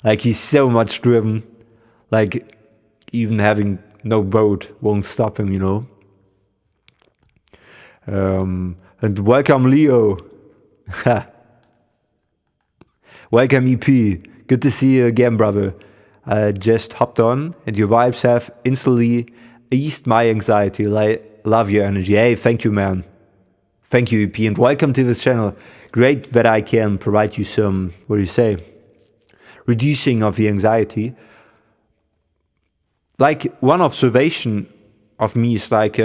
Like he's so much driven. Like even having no boat won't stop him, you know. And welcome, Leo. Welcome, EP. Good to see you again, brother. I just hopped on, and your vibes have instantly eased my anxiety. Love your energy. Hey, thank you, man. Thank you, EP, and welcome to this channel. Great that I can provide you some, what do you say, reducing of the anxiety. Like, one observation of me is like,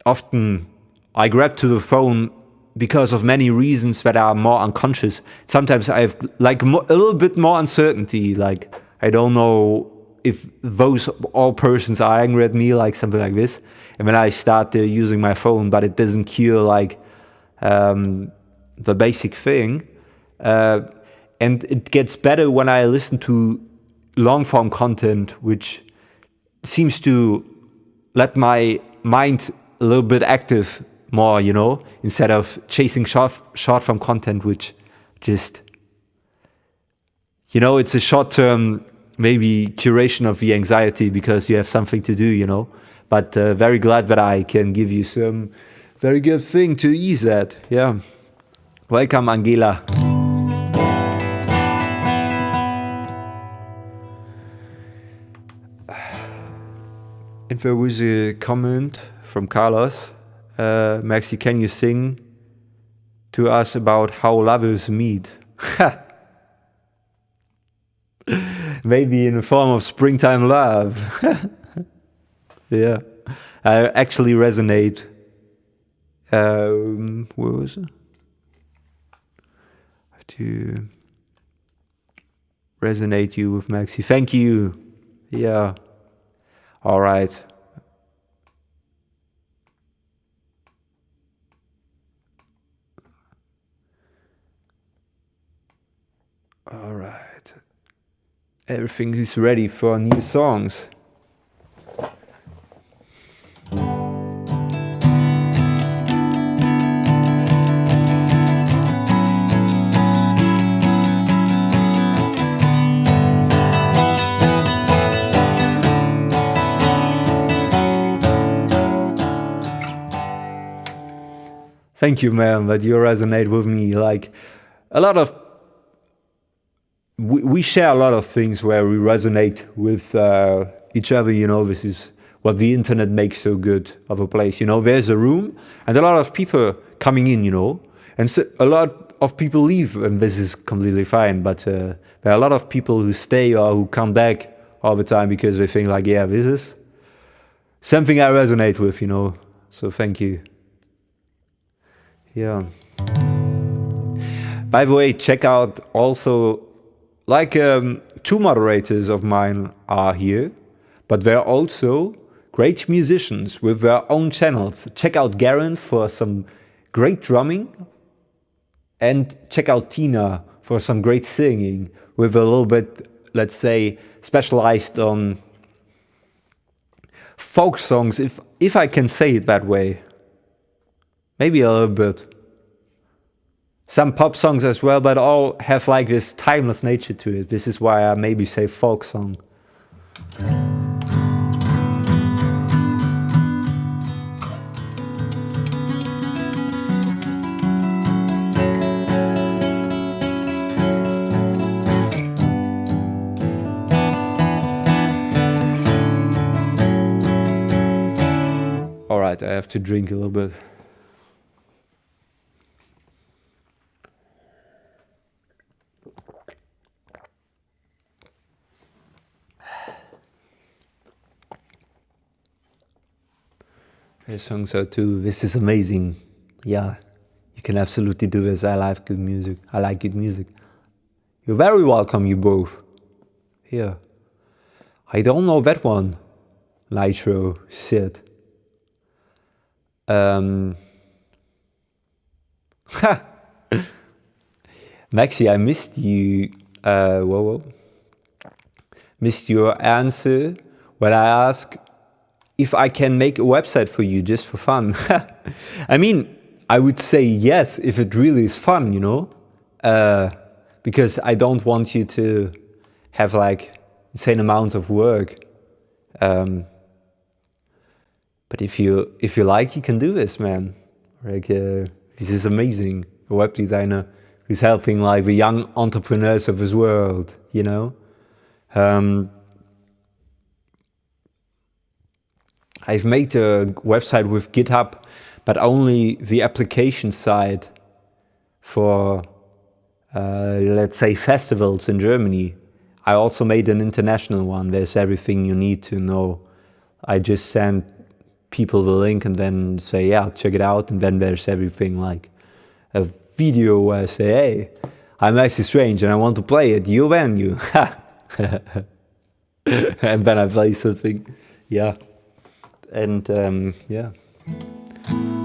often I grab to the phone because of many reasons that are more unconscious. Sometimes I have like a little bit more uncertainty, like I don't know if those all persons are angry at me, like something like this. And when I start using my phone, but it doesn't cure like the basic thing. And it gets better when I listen to long form content, which seems to let my mind a little bit active more, you know, instead of chasing short form content, which just, you know, it's a short term maybe curation of the anxiety because you have something to do, you know. But very glad that I can give you some very good thing to ease that. Yeah. Welcome, Angela. And there was a comment from Carlos. Maxi, can you sing to us about how lovers meet? Maybe in the form of springtime love. Yeah, I actually resonate. Where was it? I have to resonate you with Maxi. Thank you. Yeah. All right. All right. Everything is ready for new songs. Thank you, man, that you resonate with me. Like, a lot of we share a lot of things where we resonate with each other, you know. This is what the internet makes so good of a place, you know. There's a room and a lot of people coming in, you know, and so a lot of people leave, and this is completely fine, but there are a lot of people who stay or who come back all the time because they think like, yeah, this is something I resonate with, you know. So thank you. Yeah. By the way, check out also, like, 2 moderators of mine are here, but they're also great musicians with their own channels. Check out Garen for some great drumming, and check out Tina for some great singing with a little bit, let's say, specialized on folk songs, if I can say it that way. Maybe a little bit. Some pop songs as well, but all have like this timeless nature to it. This is why I maybe say folk song. to drink a little bit. Their songs are too. This is amazing. Yeah, you can absolutely do this. I like good music. I like good music. You're very welcome, you both. Here. I don't know that one. Nitro, shit. Ha! Maxi, I missed you. Whoa. Missed your answer when I asked if I can make a website for you just for fun. I mean, I would say yes if it really is fun, you know? Because I don't want you to have like insane amounts of work. But if you like, you can do this, man. Like, this is amazing. A web designer who's helping like the young entrepreneurs of this world, you know? I've made a website with GitHub, but only the application side for, let's say, festivals in Germany. I also made an international one. There's everything you need to know. I just send people the link and then say, yeah, check it out. And then there's everything like a video where I say, hey, I'm Maxi Strange and I want to play at your venue. And then I play something. Yeah. And yeah,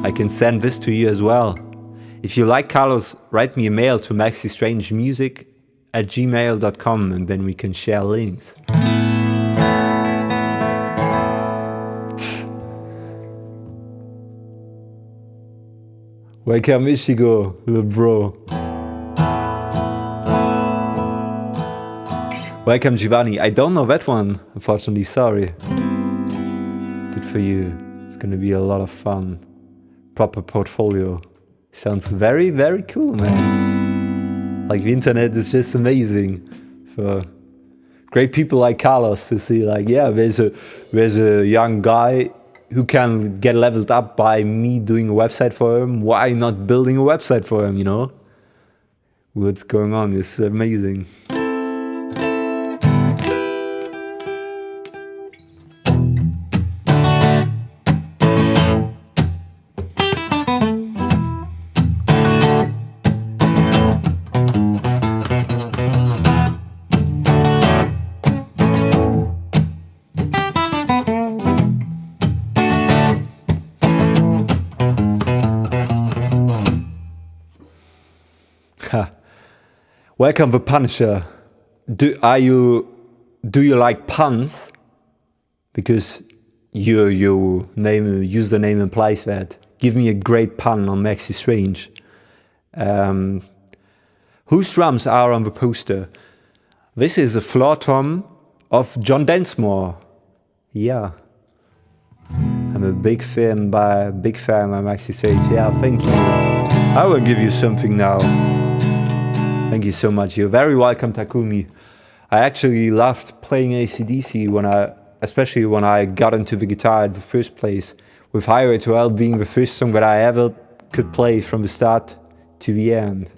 I can send this to you as well. If you like Carlos, write me a mail to maxistrangemusic@gmail.com and then we can share links. Welcome Ishigo, little bro. Welcome Giovanni. I don't know that one, unfortunately, sorry. Did for you. It's gonna be a lot of fun. Proper portfolio. Sounds very, very cool, man. Like the internet is just amazing for great people like Carlos to see like, yeah, there's a young guy who can get leveled up by me doing a website for him. Why not building a website for him, you know? What's going on is amazing. Welcome the Punisher. Do you like puns? Because your username implies that. Give me a great pun on Maxi Strange. Whose drums are on the poster? This is a floor tom of John Densmore. Yeah. I'm a big fan by Maxi Strange. Yeah, thank you. I will give you something now. Thank you so much. You're very welcome, Takumi. I actually loved playing AC/DC especially when I got into the guitar in the first place, with Highway to Hell being the first song that I ever could play from the start to the end.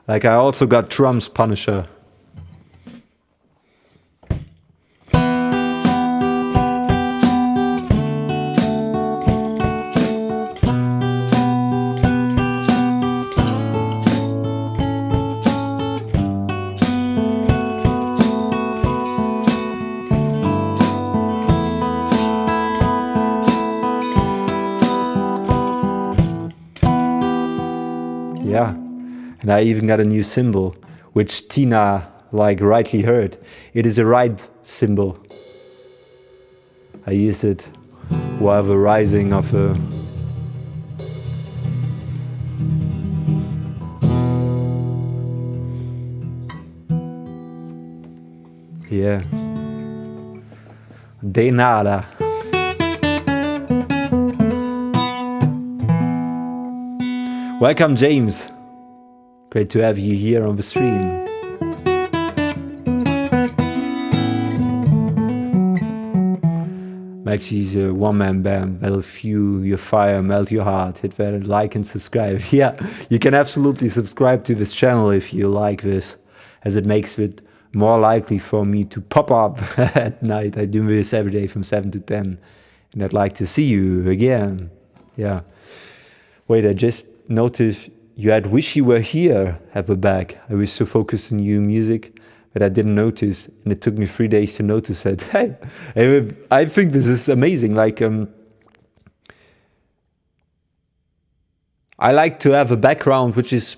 Like I also got drums Punisher. Yeah, and I even got a new symbol, which Tina like rightly heard. It is a ride symbol. I use it while the rising of a yeah. De nada. Welcome, James. Great to have you here on the stream. Maxi's a one-man band. That'll fuel your fire, melt your heart. Hit that like and subscribe. Yeah, you can absolutely subscribe to this channel if you like this, as it makes it more likely for me to pop up at night. I do this every day from 7 to 10, and I'd like to see you again. Yeah. Wait, I just noticed you had Wish You Were Here at the back. I was so focused on new music that I didn't notice, and it took me 3 days to notice that. Hey, I think this is amazing. Like, I like to have a background which is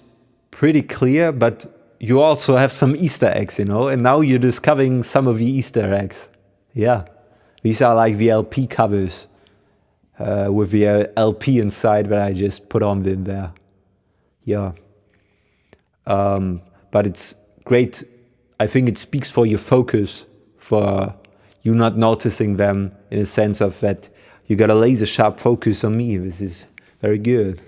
pretty clear, but you also have some Easter eggs, you know, and now you're discovering some of the Easter eggs. Yeah, these are like the LP covers with the LP inside that I just put on in there. Yeah, but it's great. I think it speaks for your focus, for you not noticing them, in a sense of that you got a laser sharp focus on me. This is very good.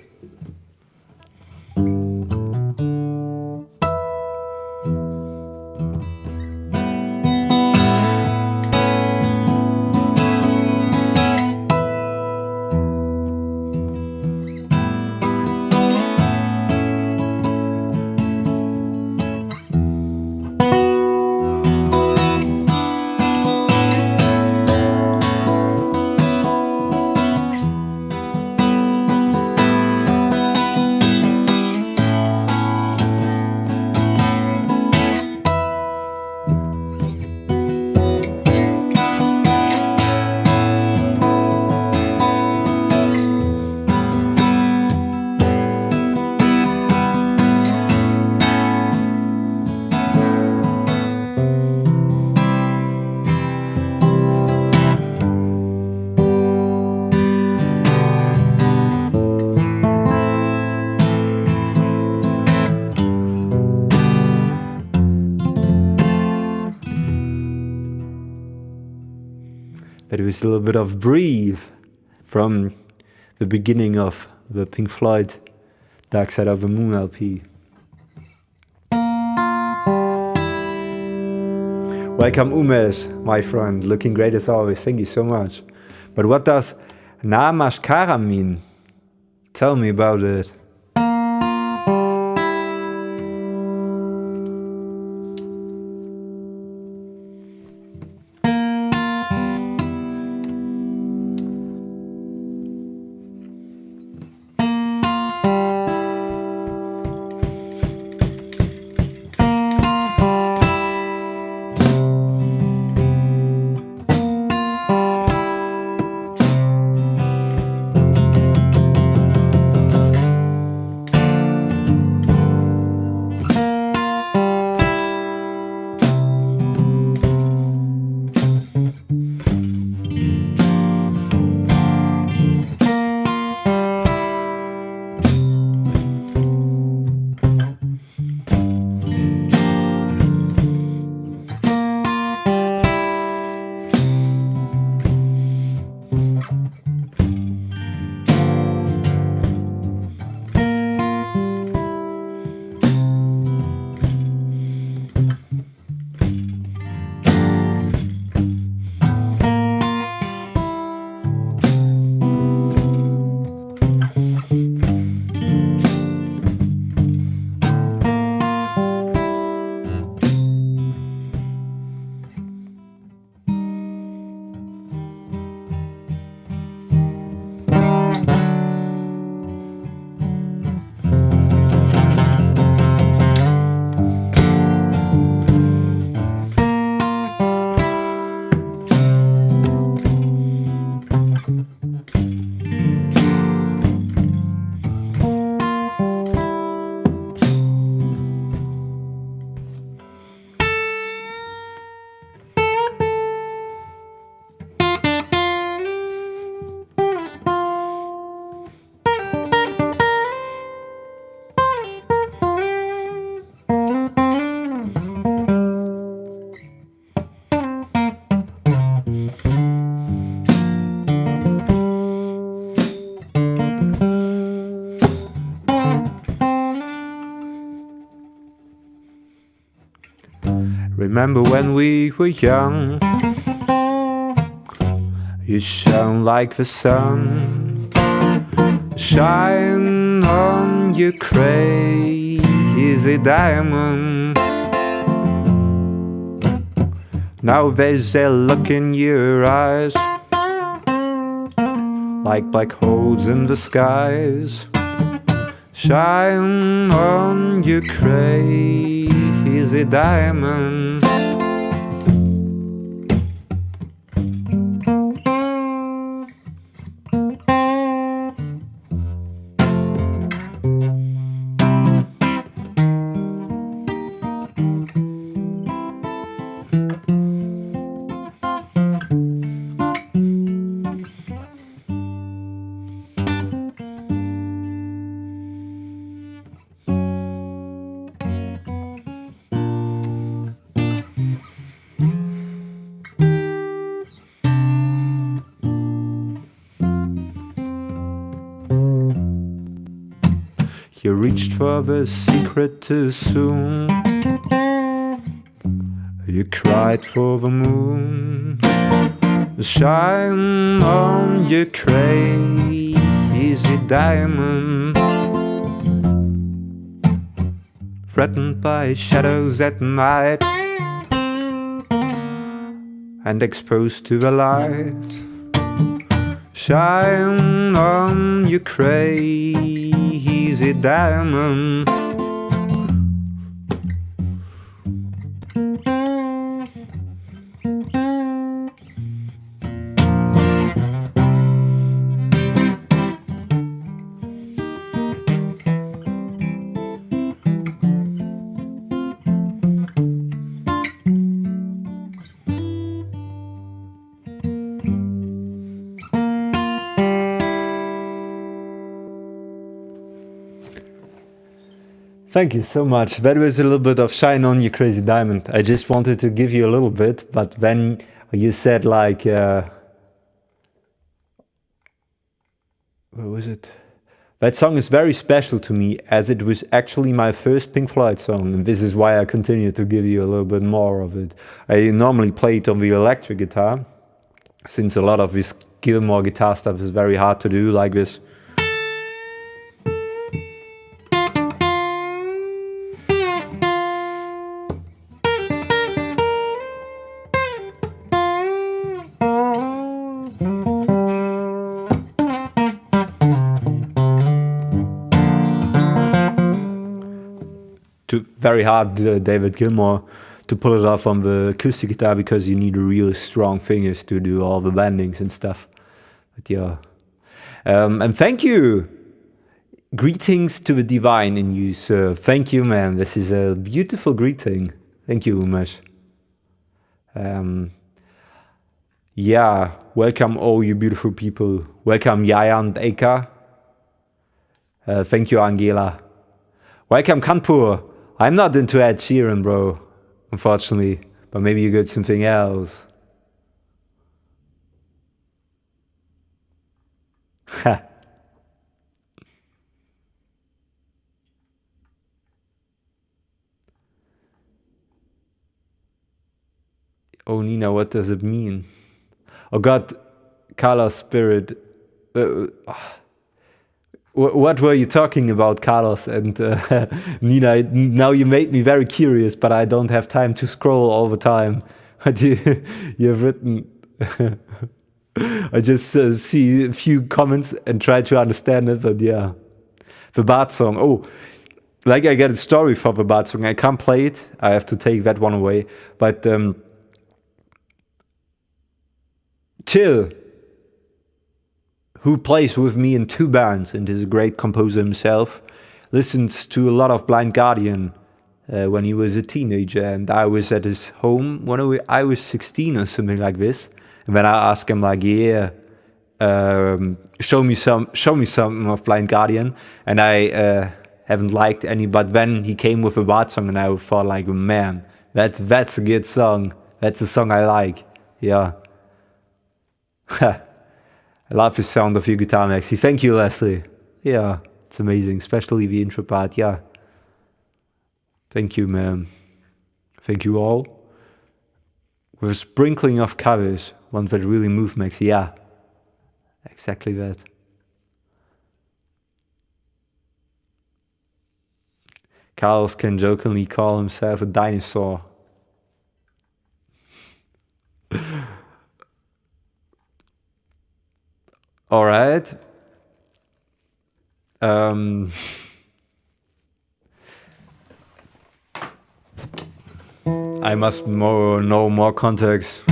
But it was a little bit of Breathe from the beginning of the Pink Floyd Dark Side of the Moon LP. Welcome, Umes, my friend. Looking great as always. Thank you so much. But what does Namaskara mean? Tell me about it. Remember when we were young, you shone like the sun, shine on your crazy diamond. Now there's a look in your eyes, like black holes in the skies. Shine on your crazy diamond. You reached for the secret too soon. You cried for the moon. Shine on your crazy diamond. Threatened by shadows at night and exposed to the light. Shine on your crazy diamond. Thank you so much. That was a little bit of Shine on You Crazy Diamond. I just wanted to give you a little bit, but then you said like, where was it? That song is very special to me, as it was actually my first Pink Floyd song, and this is why I continue to give you a little bit more of it. I normally play it on the electric guitar, since a lot of this Gilmour guitar stuff is very hard to do like this. Very hard, David Gilmour, to pull it off on the acoustic guitar, because you need really strong fingers to do all the bendings and stuff. But yeah, and thank you. Greetings to the divine in you, sir. Thank you, man. This is a beautiful greeting. Thank you, Umesh. Yeah, welcome all you beautiful people. Welcome Yaya and Eka. Thank you, Angela. Welcome Kanpur. I'm not into Ed Sheeran, bro, unfortunately, but maybe you got something else. Ha. Oh, Nina, what does it mean? Oh God, Carlos Spirit. What were you talking about, Carlos and Nina? Now you made me very curious, but I don't have time to scroll all the time. But you've written... I just see a few comments and try to understand it, but yeah. The Bart song. Oh, like I get a story for the Bart song. I can't play it. I have to take that one away. But Till, who plays with me in 2 bands and is a great composer himself, listens to a lot of Blind Guardian when he was a teenager, and I was at his home when I was 16 or something like this. And then I asked him like, yeah, show me some of Blind Guardian, and I haven't liked any. But then he came with a Bart song, and I thought like, man, that's a good song. That's a song I like. Yeah. I love the sound of your guitar, Maxi. Thank you, Leslie. Yeah, it's amazing, especially the intro part. Yeah. Thank you, man. Thank you all. with a sprinkling of covers, ones that really move Maxi. Yeah, exactly that. Carlos can jokingly call himself a dinosaur. All right. I must know more context.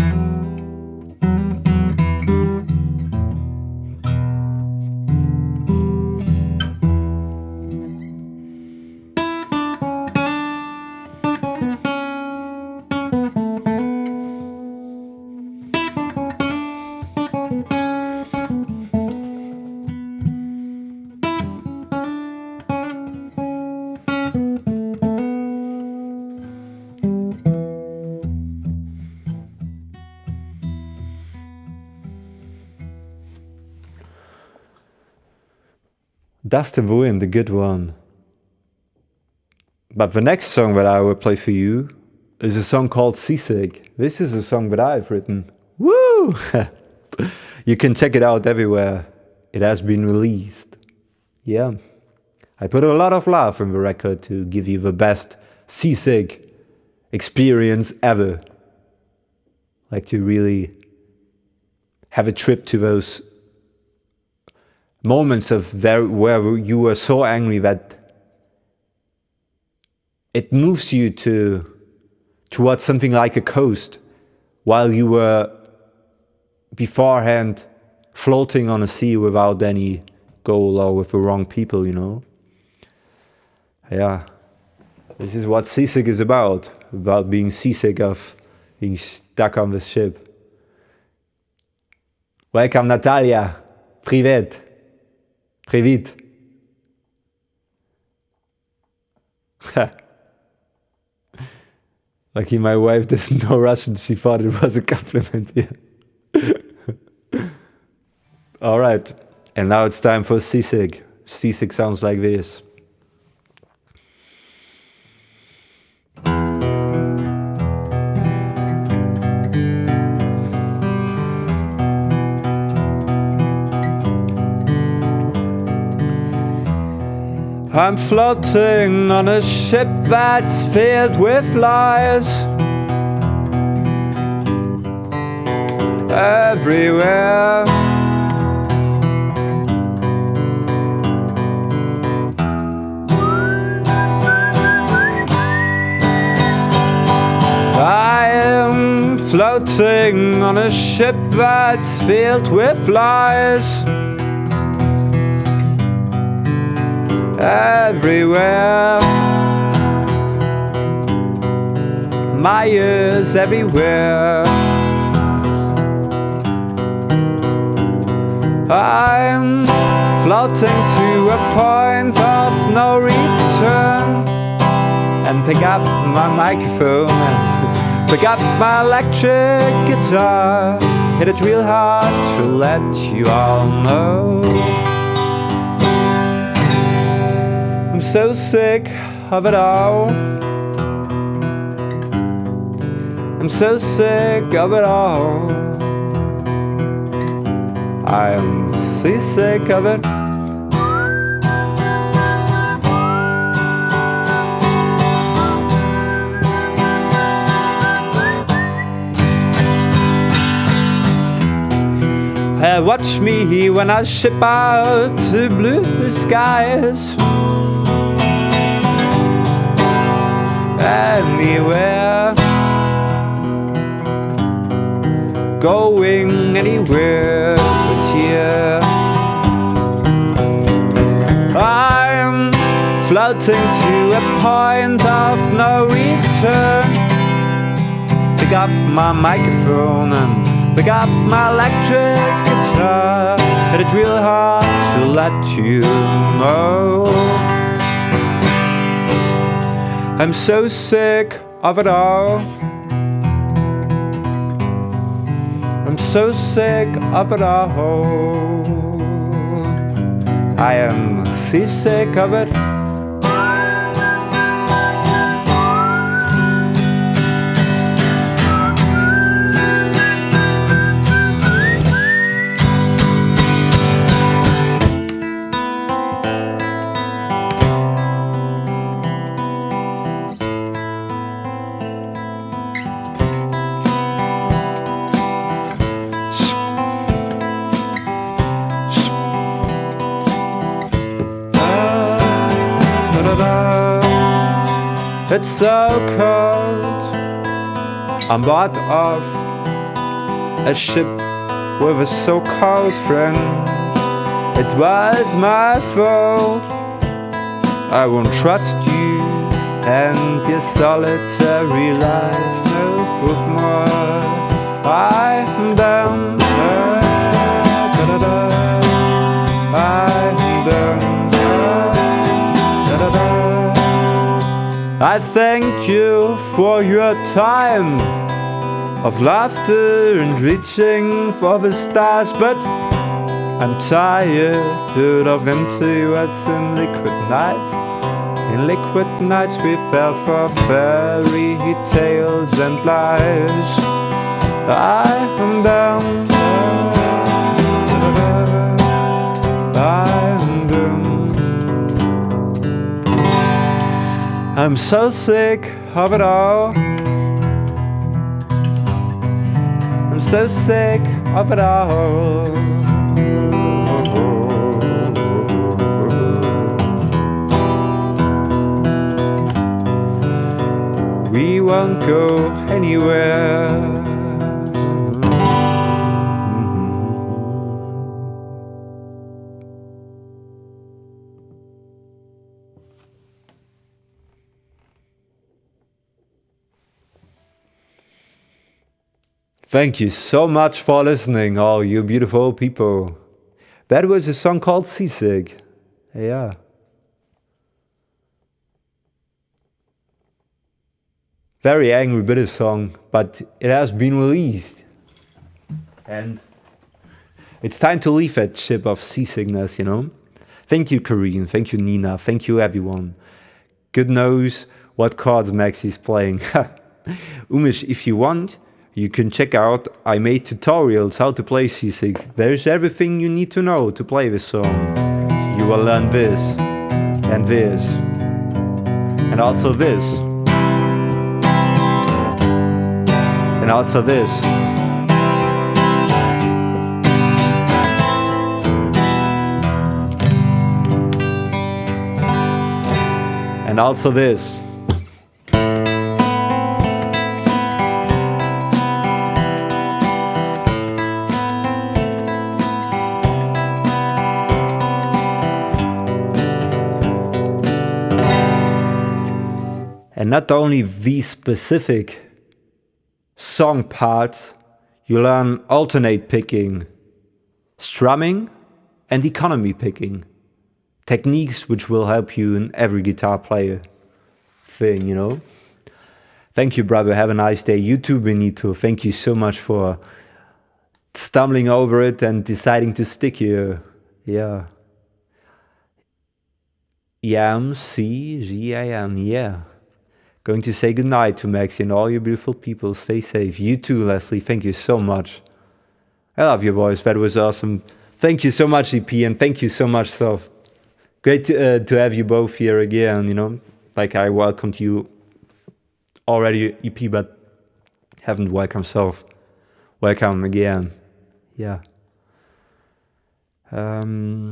Dust and Wind, the good one. But the next song that I will play for you is a song called Seasick. This is a song that I've written. Woo! You can check it out everywhere. It has been released. Yeah. I put a lot of love in the record to give you the best Seasick experience ever. Like to really have a trip to those moments of where you were so angry that it moves you towards something like a coast, while you were beforehand floating on a sea without any goal or with the wrong people, you know. Yeah, this is what seasick is about being seasick of being stuck on this ship. Welcome, Natalia. Privet. Привет. Lucky my wife doesn't know Russian. She thought it was a compliment. Yeah. All right. And now it's time for Seasick. Seasick sounds like this. I'm floating on a ship that's filled with lies. Everywhere. I am floating on a ship that's filled with lies. Everywhere, my ears everywhere. I'm floating to a point of no return, and pick up my microphone and pick up my electric guitar. Hit it real hard to let you all know. I'm so sick of it all. I'm so sick of it all. I'm seasick of it. Watch me when I ship out to blue skies. Anywhere, going anywhere but here. I'm floating to a point of no return. Pick up my microphone and pick up my electric guitar. Hit it real hard to let you know. I'm so sick of it all. I'm so sick of it all. I am seasick of it. It's so cold on board of a ship with a so-called friend. It was my fault. I won't trust you and your solitary life no more. I'm done. I'm done. I thank you for your time of laughter and reaching for the stars, but I'm tired of empty words in liquid nights. In liquid nights we fell for fairy tales and lies. I'm down. I'm down. I'm so sick of it all. I'm so sick of it all. We won't go anywhere. Thank you so much for listening, all you beautiful people. That was a song called Seasick. Yeah. Very angry bitter song, but it has been released. And it's time to leave that ship of seasickness, you know. Thank you, Karine. Thank you, Nina. Thank you, everyone. God knows what chords Maxi's playing. Umish, if you want, you can check out, I made tutorials how to play Seasick. There's everything you need to know to play this song. You will learn this, and this, and also this, and also this. And also this. And not only these specific song parts, you learn alternate picking, strumming, and economy picking. Techniques which will help you in every guitar player thing, you know. Thank you, brother. Have a nice day. You too, Benito. Thank you so much for stumbling over it and deciding to stick here. Yeah. Yam-C-G-A-N, yeah. Going to say goodnight to Maxi and all you beautiful people. Stay safe. You too, Leslie. Thank you so much. I love your voice. That was awesome. Thank you so much, EP, and thank you so much, Self. Great to have you both here again, you know. Like I welcomed you already, EP, but haven't welcomed Self. Welcome again. Yeah. Where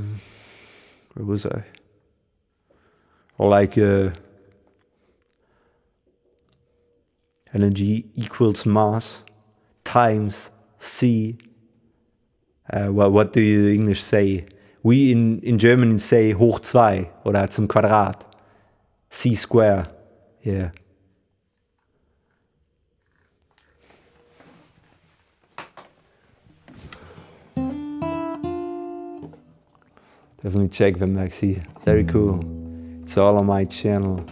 was I? Or like... energy equals mass times C. Well, what do you in English say? We in German say hoch 2 oder zum Quadrat. C square. Yeah. Definitely check them, Maxi. Very cool. It's all on my channel.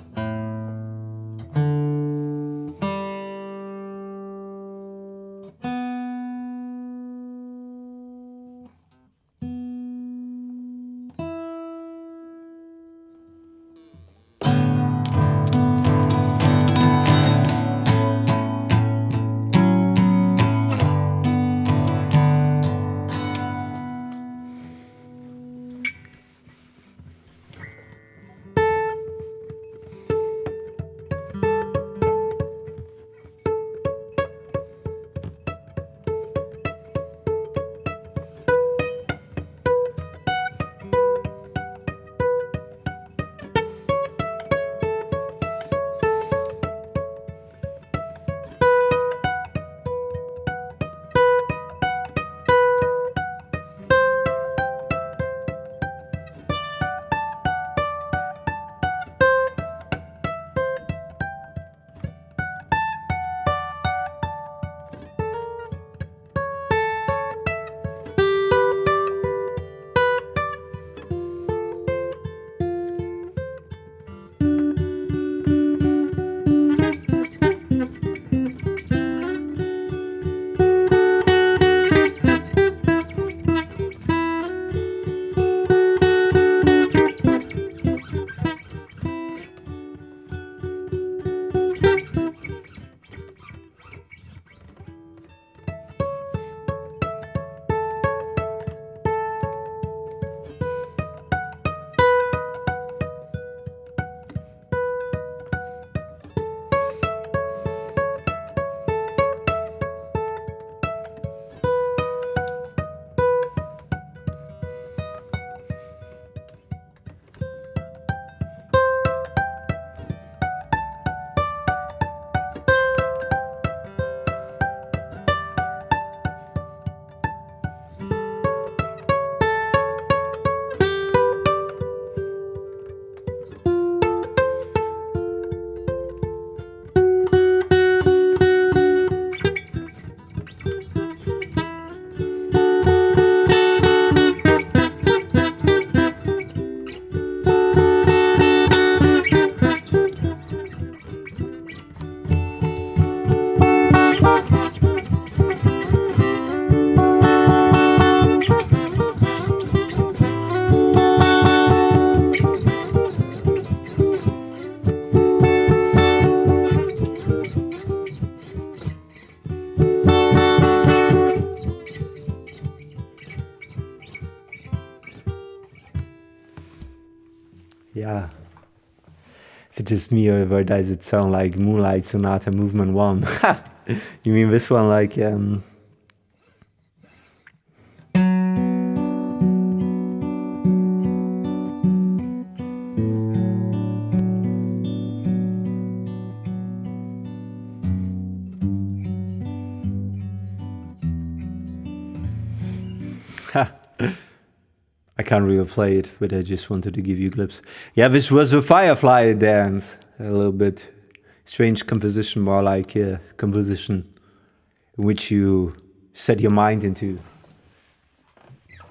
Is it just me, or does it sound like Moonlight Sonata Movement 1? You mean this one, like... I can't really play it, but I just wanted to give you a glimpse. Yeah, this was a Firefly dance. A little bit strange composition, more like a composition in which you set your mind into.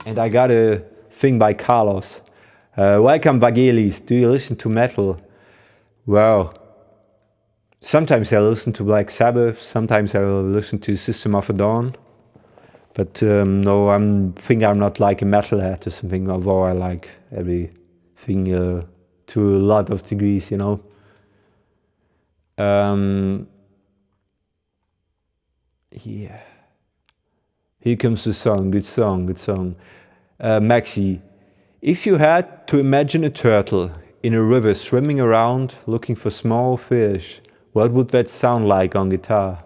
And I got a thing by Carlos. Welcome, Vangelis. Do you listen to metal? Well, sometimes I listen to Black Sabbath, sometimes I will listen to System of a Dawn. But no, I think I'm not like a metalhead or something, although I like everything to a lot of degrees, you know. Yeah. Here comes the song, good song, good song. Maxi, if you had to imagine a turtle in a river swimming around looking for small fish, what would that sound like on guitar?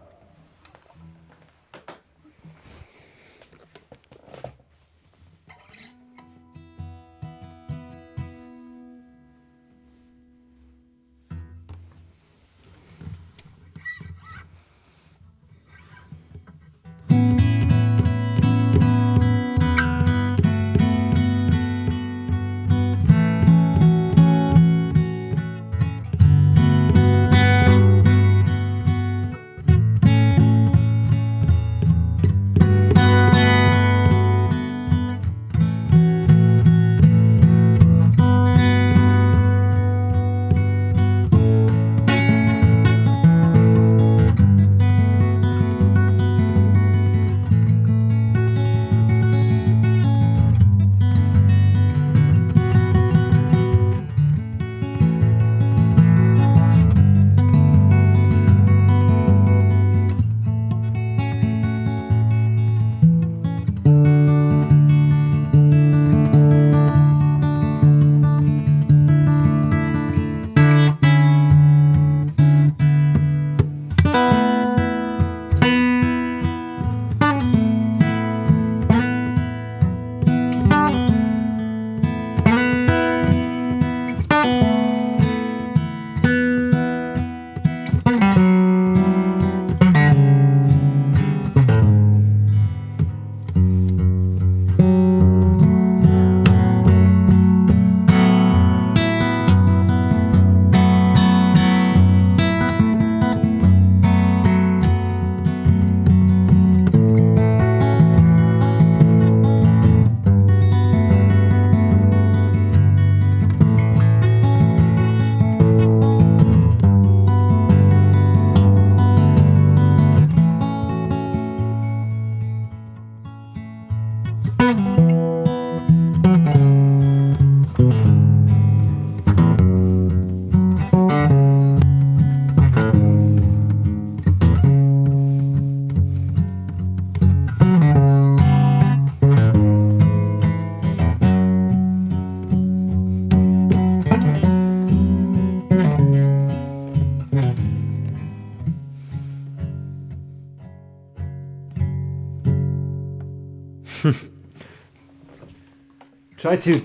Try to...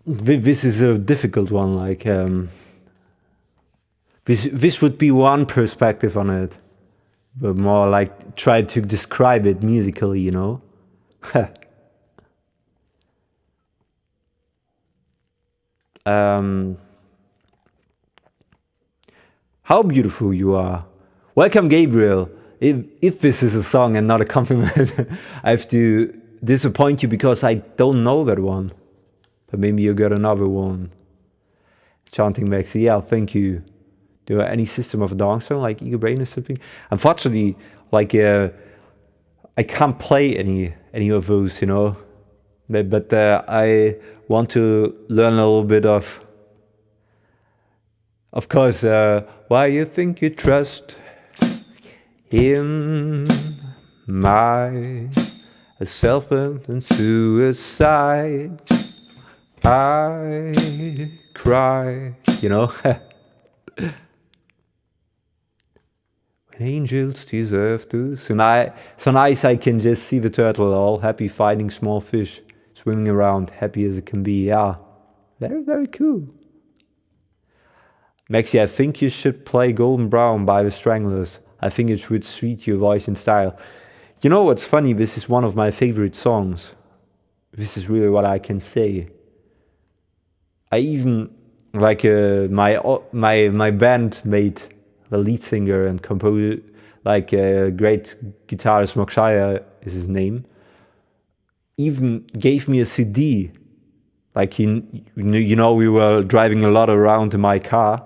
This is a difficult one, like... This would be one perspective on it. But more like try to describe it musically, you know? How beautiful you are. Welcome, Gabriel. If this is a song and not a compliment, I have to disappoint you because I don't know that one. But maybe you got another one. Chanting Maxi, yeah, thank you. Do any System of a Dawn song like Eager Brain or something? Unfortunately, like I can't play any of those, you know. But I want to learn a little bit of course, why you think you trust in my self and suicide. I cry, you know? When angels deserve to. So nice I can just see the turtle all happy fighting small fish, swimming around, happy as it can be. Yeah, very, very cool. Maxi, I think you should play Golden Brown by the Stranglers. I think it would suit your voice and style. You know what's funny? This is one of my favorite songs. This is really what I can say. I even, like my bandmate, the lead singer and composer, like great guitarist Mokshaya is his name, even gave me a CD. Like you know, we were driving a lot around in my car,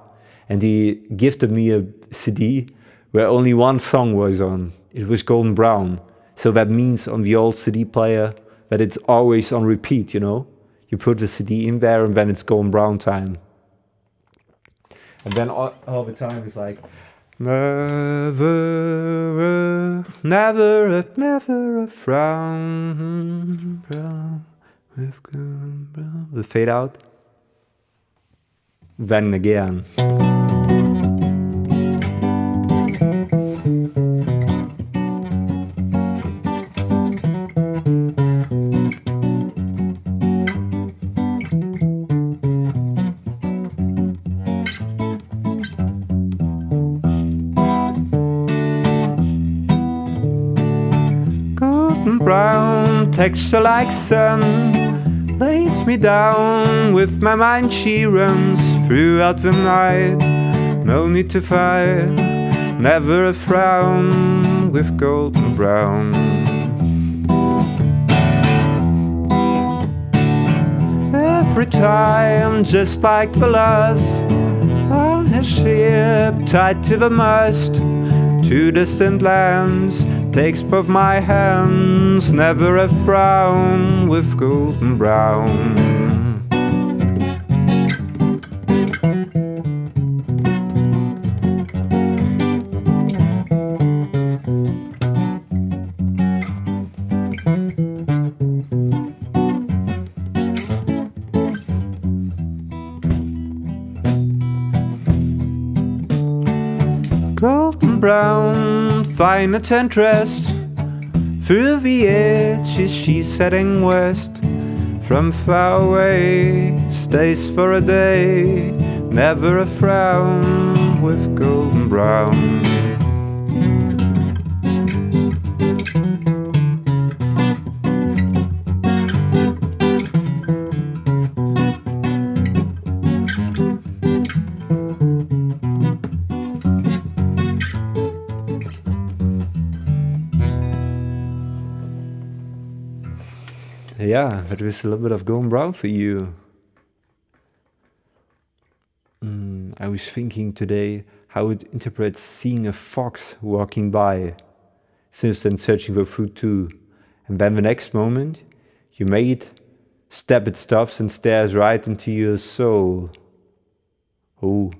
and he gifted me a CD where only one song was on. It was Golden Brown. So that means on the old CD player that it's always on repeat, you know? You put the CD in there and then it's Golden Brown time. And then all the time it's like, never a frown, brown, with Golden Brown. The fade out. Then again. Brown texture like sun lays me down. With my mind she runs throughout the night. No need to fight, never a frown with Golden Brown. Every time, just like the last, on his ship tied to the mast, to distant lands, takes both my hands, never a frown with Golden Brown. Golden Brown, fine at and dressed, through the edges she's setting west. From far away, stays for a day, never a frown with Golden Brown. Yeah, that was a little bit of Golden Brown for you. I was thinking today how it interprets seeing a fox walking by, since then searching for food too. And then the next moment, you mate, step it stops and stares right into your soul. Oh,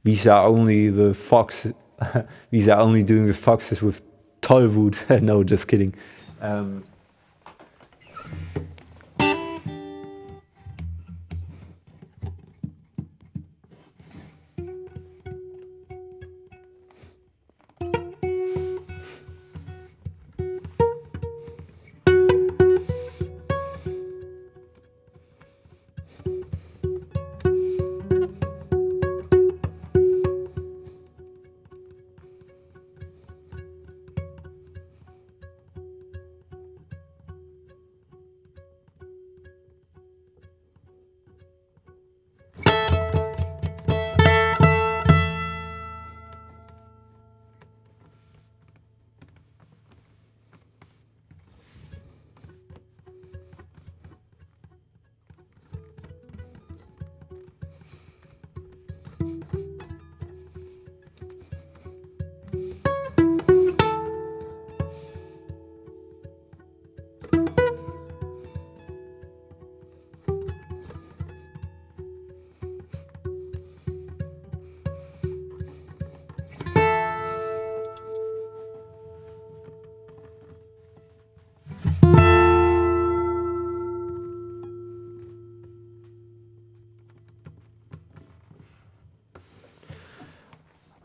these are only the fox. These are only doing the foxes with Tollwut. No, just kidding.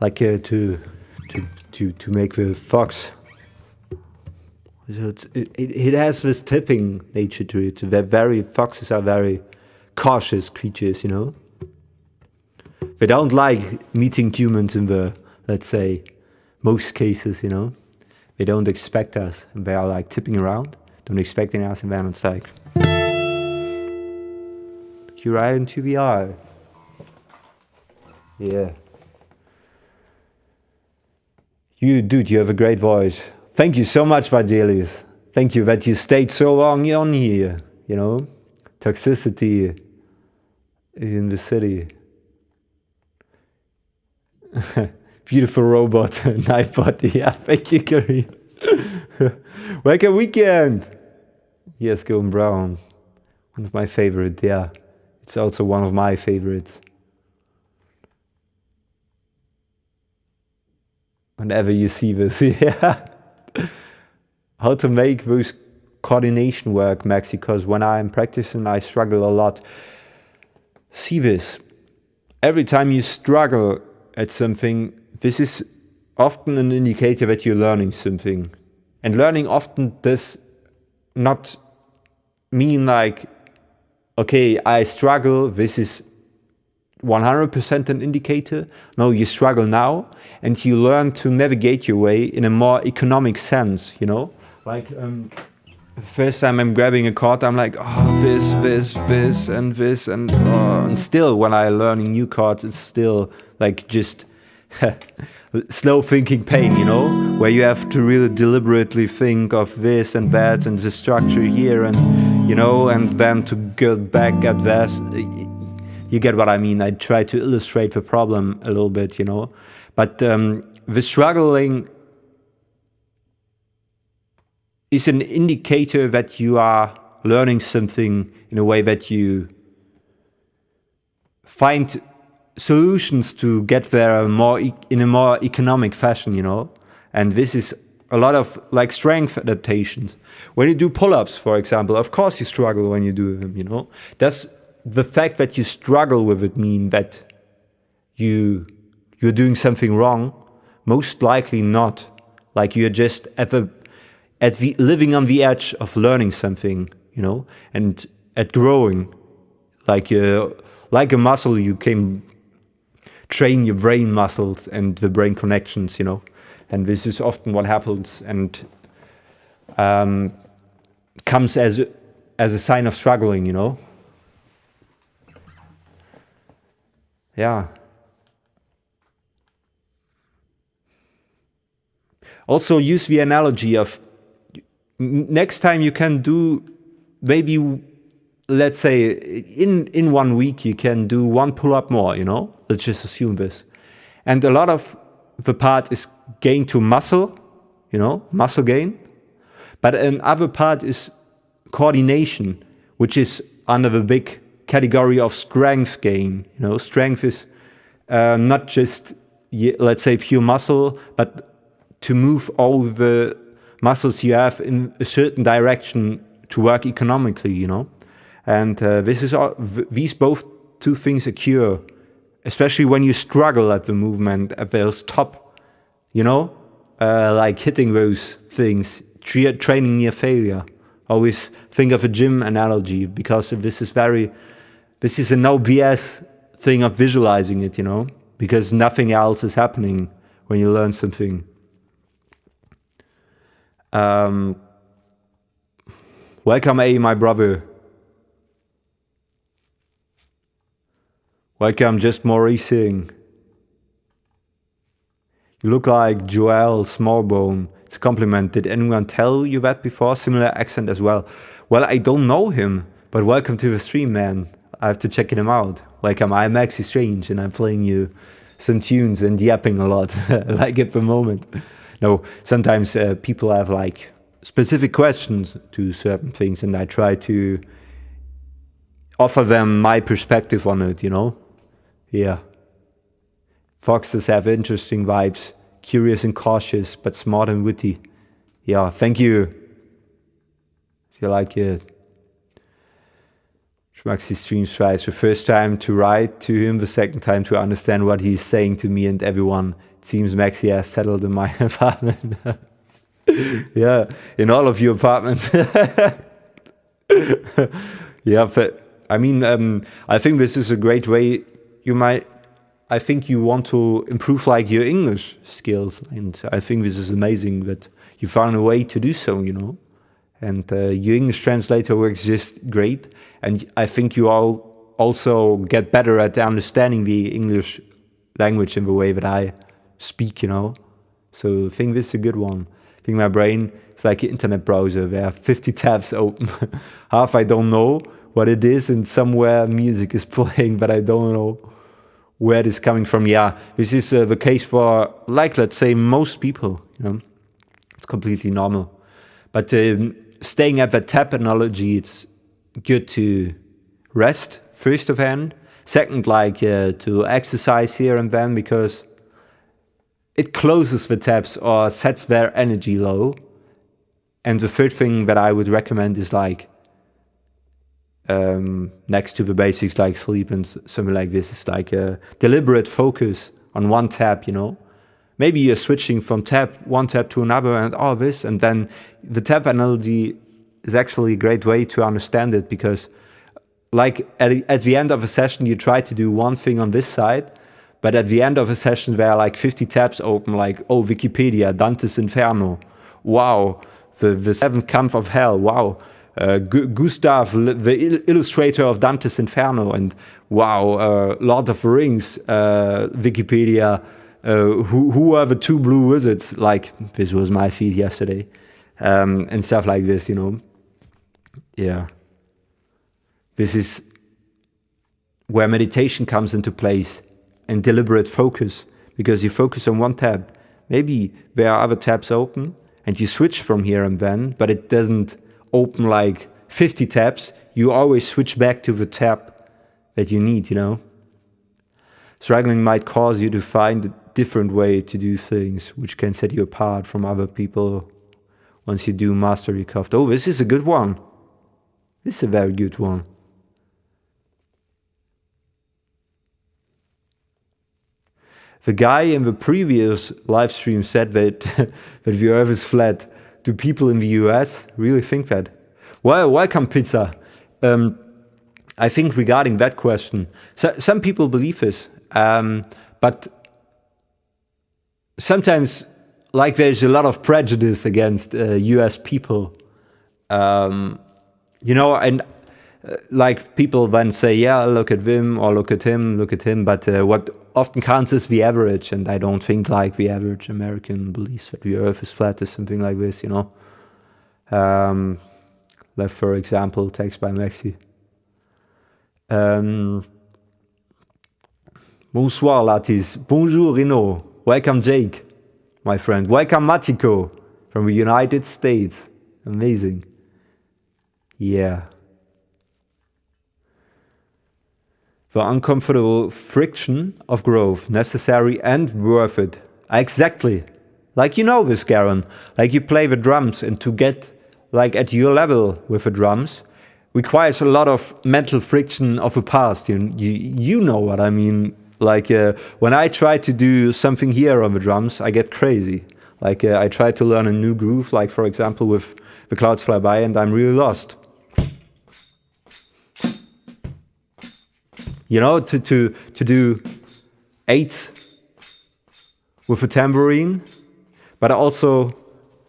like to make the fox. So it has this tipping nature to it. Foxes are very cautious creatures, you know. They don't like meeting humans in the, let's say, most cases, you know. They don't expect us, and they are like tipping around, don't expecting us, and then it's like you right into the eye. Yeah. Dude, you have a great voice. Thank you so much, Vangelis. Thank you that you stayed so long on here, you know. Toxicity in the city. Beautiful robot, Nightbot. Yeah, thank you, Kareem. Welcome weekend. Yes, Golden Brown. One of my favorites, yeah. It's also one of my favorites. Whenever you see this, yeah. How to make those coordination work, Maxi, because when I'm practicing, I struggle a lot. See this. Every time you struggle at something, this is often an indicator that you're learning something. And learning often does not mean like, okay, I struggle, this is 100% an indicator. No, you struggle now, and you learn to navigate your way in a more economic sense, you know? Like, the first time I'm grabbing a chord, I'm like, oh, this, and this, and still, when I'm learning new chords, it's still like just slow thinking pain, you know, where you have to really deliberately think of this and that and the structure here, and you know, and then to go back at this. You get what I mean. I try to illustrate the problem a little bit, you know, but the struggling is an indicator that you are learning something in a way that you find solutions to get there in a more economic fashion, you know. And this is a lot of like strength adaptations. When you do pull-ups, for example, of course you struggle when you do them, you know. Does the fact that you struggle with it mean that you're doing something wrong? Most likely not. Like you're just living on the edge of learning something, you know, and at growing. Like a muscle, you can train your brain muscles and the brain connections, you know. And this is often what happens and comes as a sign of struggling, you know. Yeah. Also use the analogy of next time you can do maybe, let's say in 1 week you can do 1 pull-up more, you know. Let's just assume this. And a lot of the part is gain to muscle, you know, muscle gain. But another part is coordination, which is under the big category of strength gain. You know, strength is not just, let's say, pure muscle, but to move all the muscles you have in a certain direction to work economically, you know. And these both two things occur, especially when you struggle at the movement, at those top, you know, like hitting those things, training near failure. Always think of a gym analogy, because this is a no BS thing of visualizing it, you know, because nothing else is happening when you learn something. Welcome, my brother. Welcome, just Mauricing. You look like Joel Smallbone. It's a compliment. Did anyone tell you that before? Similar accent as well. Well, I don't know him, but welcome to the stream, man. I have to check him out. Welcome, I'm Maxi Strange, and I'm playing you some tunes and yapping a lot, like at the moment. No, sometimes people have like specific questions to certain things, and I try to offer them my perspective on it, you know? Yeah. Foxes have interesting vibes, curious and cautious, but smart and witty. Yeah, thank you. If you like it. Maxi Strange tries the first time to write to him, the second time to understand what he's saying to me and everyone. It seems Maxi has settled in my apartment. Yeah, in all of your apartments. Yeah, but I mean, I think this is a great way. I think you want to improve like your English skills, and I think this is amazing that you found a way to do so, you know. And your English translator works just great, and I think you all also get better at understanding the English language in the way that I speak, you know. So I think this is a good one. I think my brain is like an internet browser. There are 50 tabs open. Half I don't know what it is, and somewhere music is playing, but I don't know where it is coming from. Yeah, this is the case for, like, let's say, most people, you know. It's completely normal. But staying at that tab analogy, it's good to rest, first of hand. Second, like, to exercise here and then, because it closes the tabs or sets their energy low. And the third thing that I would recommend is like, next to the basics like sleep and something like this, is like a deliberate focus on one tab, you know. Maybe you're switching from one tab to another and all this, and then the tab analogy is actually a great way to understand it, because like at the end of a session you try to do one thing on this side, but at the end of a session there are like 50 tabs open, like, oh, Wikipedia, Dante's Inferno, wow, the Seventh Kampf of Hell, wow, Gustav, the illustrator of Dante's Inferno, and wow, Lord of the Rings, Wikipedia, who are the two blue wizards, like, this was my feed yesterday, and stuff like this, you know. Yeah. This is where meditation comes into place, and deliberate focus, because you focus on one tab. Maybe there are other tabs open, and you switch from here and then, but it doesn't open like 50 tabs. You always switch back to the tab that you need, you know. Struggling might cause you to find a different way to do things, which can set you apart from other people once you do master your craft. Oh, this is a good one. This is a very good one. The guy in the previous live stream said that, that the earth is flat. Do people in the US really think that? Well, welcome, Pizza. I think regarding that question, some people believe this, but sometimes, like, there's a lot of prejudice against US people, you know, and like, people then say, yeah, look at them, or look at him, but what often counts is the average, and I don't think like the average American believes that the earth is flat or something like this, you know. Left, for example, text by Maxi. Bonsoir, Latis. Bonjour, Rino. Welcome, Jake, my friend. Welcome, Matiko, from the United States. Amazing. Yeah. The uncomfortable friction of growth, necessary and worth it. Exactly. Like, you know this, Garen. Like, you play the drums, and to get, like, at your level with the drums requires a lot of mental friction of the past. You know what I mean. Like, when I try to do something here on the drums, I get crazy. Like, I try to learn a new groove, like, for example, with The Clouds Fly By, and I'm really lost. You know, to do eights with a tambourine, but also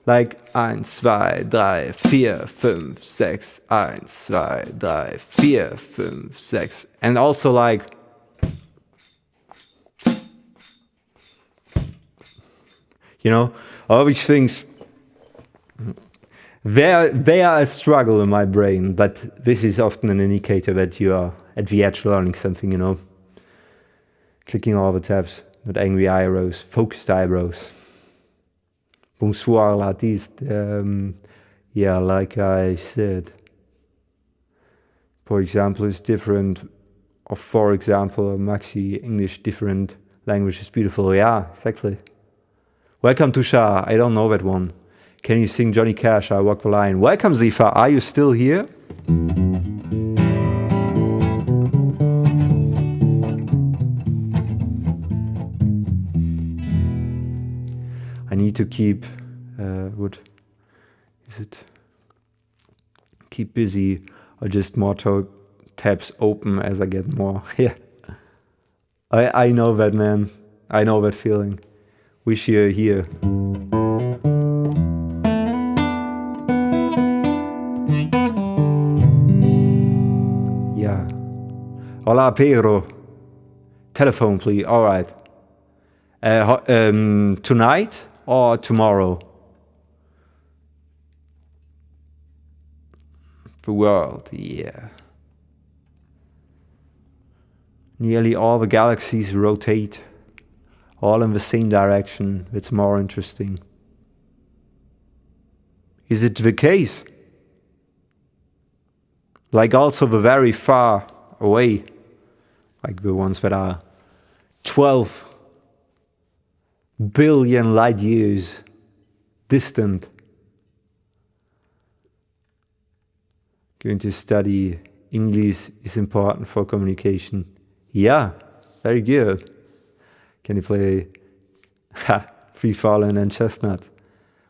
like 1, 2, 3, 4, 5, 6, 1, 2, 3, 4, 5, 6, and also like you know, all these things. They are a struggle in my brain, but this is often an indicator that you are at the edge learning something, you know. Clicking all the tabs, not angry eyebrows, focused eyebrows. Bonsoir, l'artiste. Yeah, like I said. For example, it's different. Or for example, Maxi, English, different language is beautiful. Yeah, exactly. Welcome to Shah. I don't know that one. Can you sing Johnny Cash, I Walk the Line? Welcome, Zifa. Are you still here? I need to keep, what is it? Keep busy or just more tabs open as I get more. Yeah. I know that, man. I know that feeling. Wish you're here. Yeah. Hola, Pedro. Telephone, please. All right. Tonight or tomorrow? The world, yeah. Nearly all the galaxies rotate, all in the same direction. It's more interesting. Is it the case? Like also the very far away, like the ones that are 12 billion light years distant. Going to study English is important for communication. Yeah, very good. Can you play Free Fallen and Chestnut?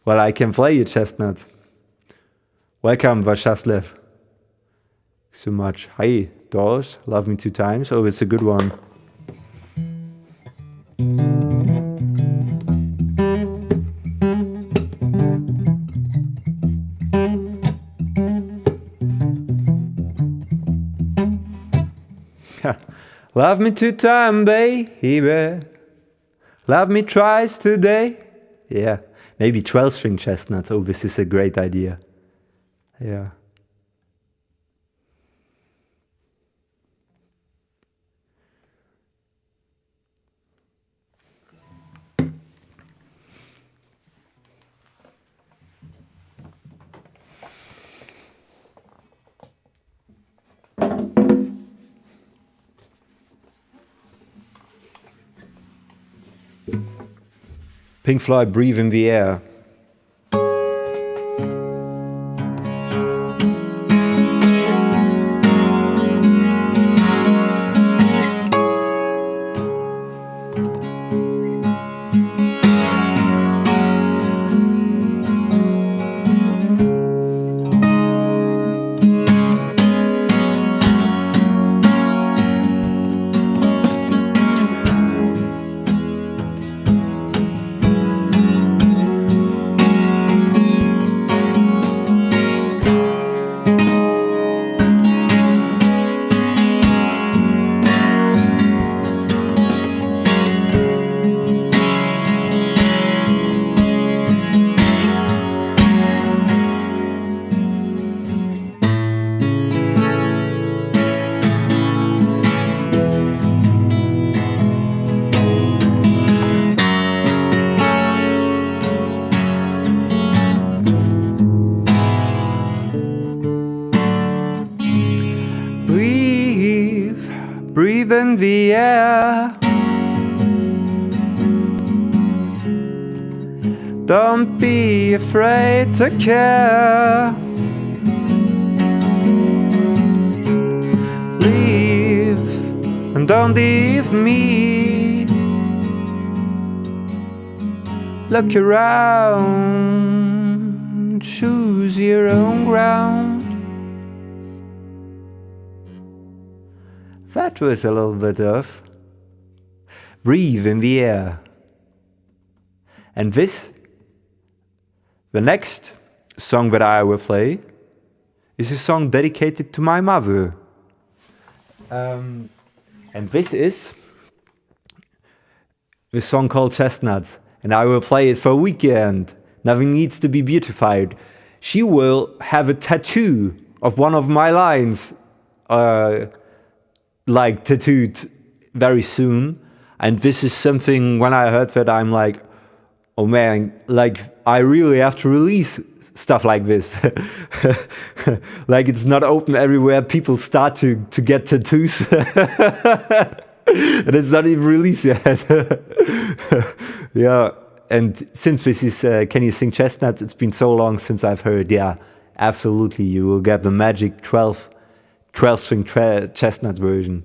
Well, I can play you Chestnut. Welcome, Vashaslav. So much. Hi, Doors. Love Me 2 Times. Oh, it's a good one. Love me 2 times, baby. Love me twice today. Yeah, maybe 12-string chestnuts. Oh, this is a great idea. Yeah. Pink Floyd, Breathe in the Air. Breathe in the air. Don't be afraid to care. Leave and don't leave me. Look around, choose your own ground. That was a little bit of Breathe in the Air. And this, the next song that I will play, is a song dedicated to my mother. And this is the song called Chestnuts. And I will play it for a weekend. Nothing needs to be beautified. She will have a tattoo of one of my lines like tattooed very soon. And this is something, when I heard that, I'm like, oh man, like I really have to release stuff like this. Like it's not open everywhere. People start to get tattoos. And it's not even released yet. Yeah, and since this is Can You Sing Chestnuts, it's been so long since I've heard, yeah, absolutely, you will get the magic 12-string chestnut version.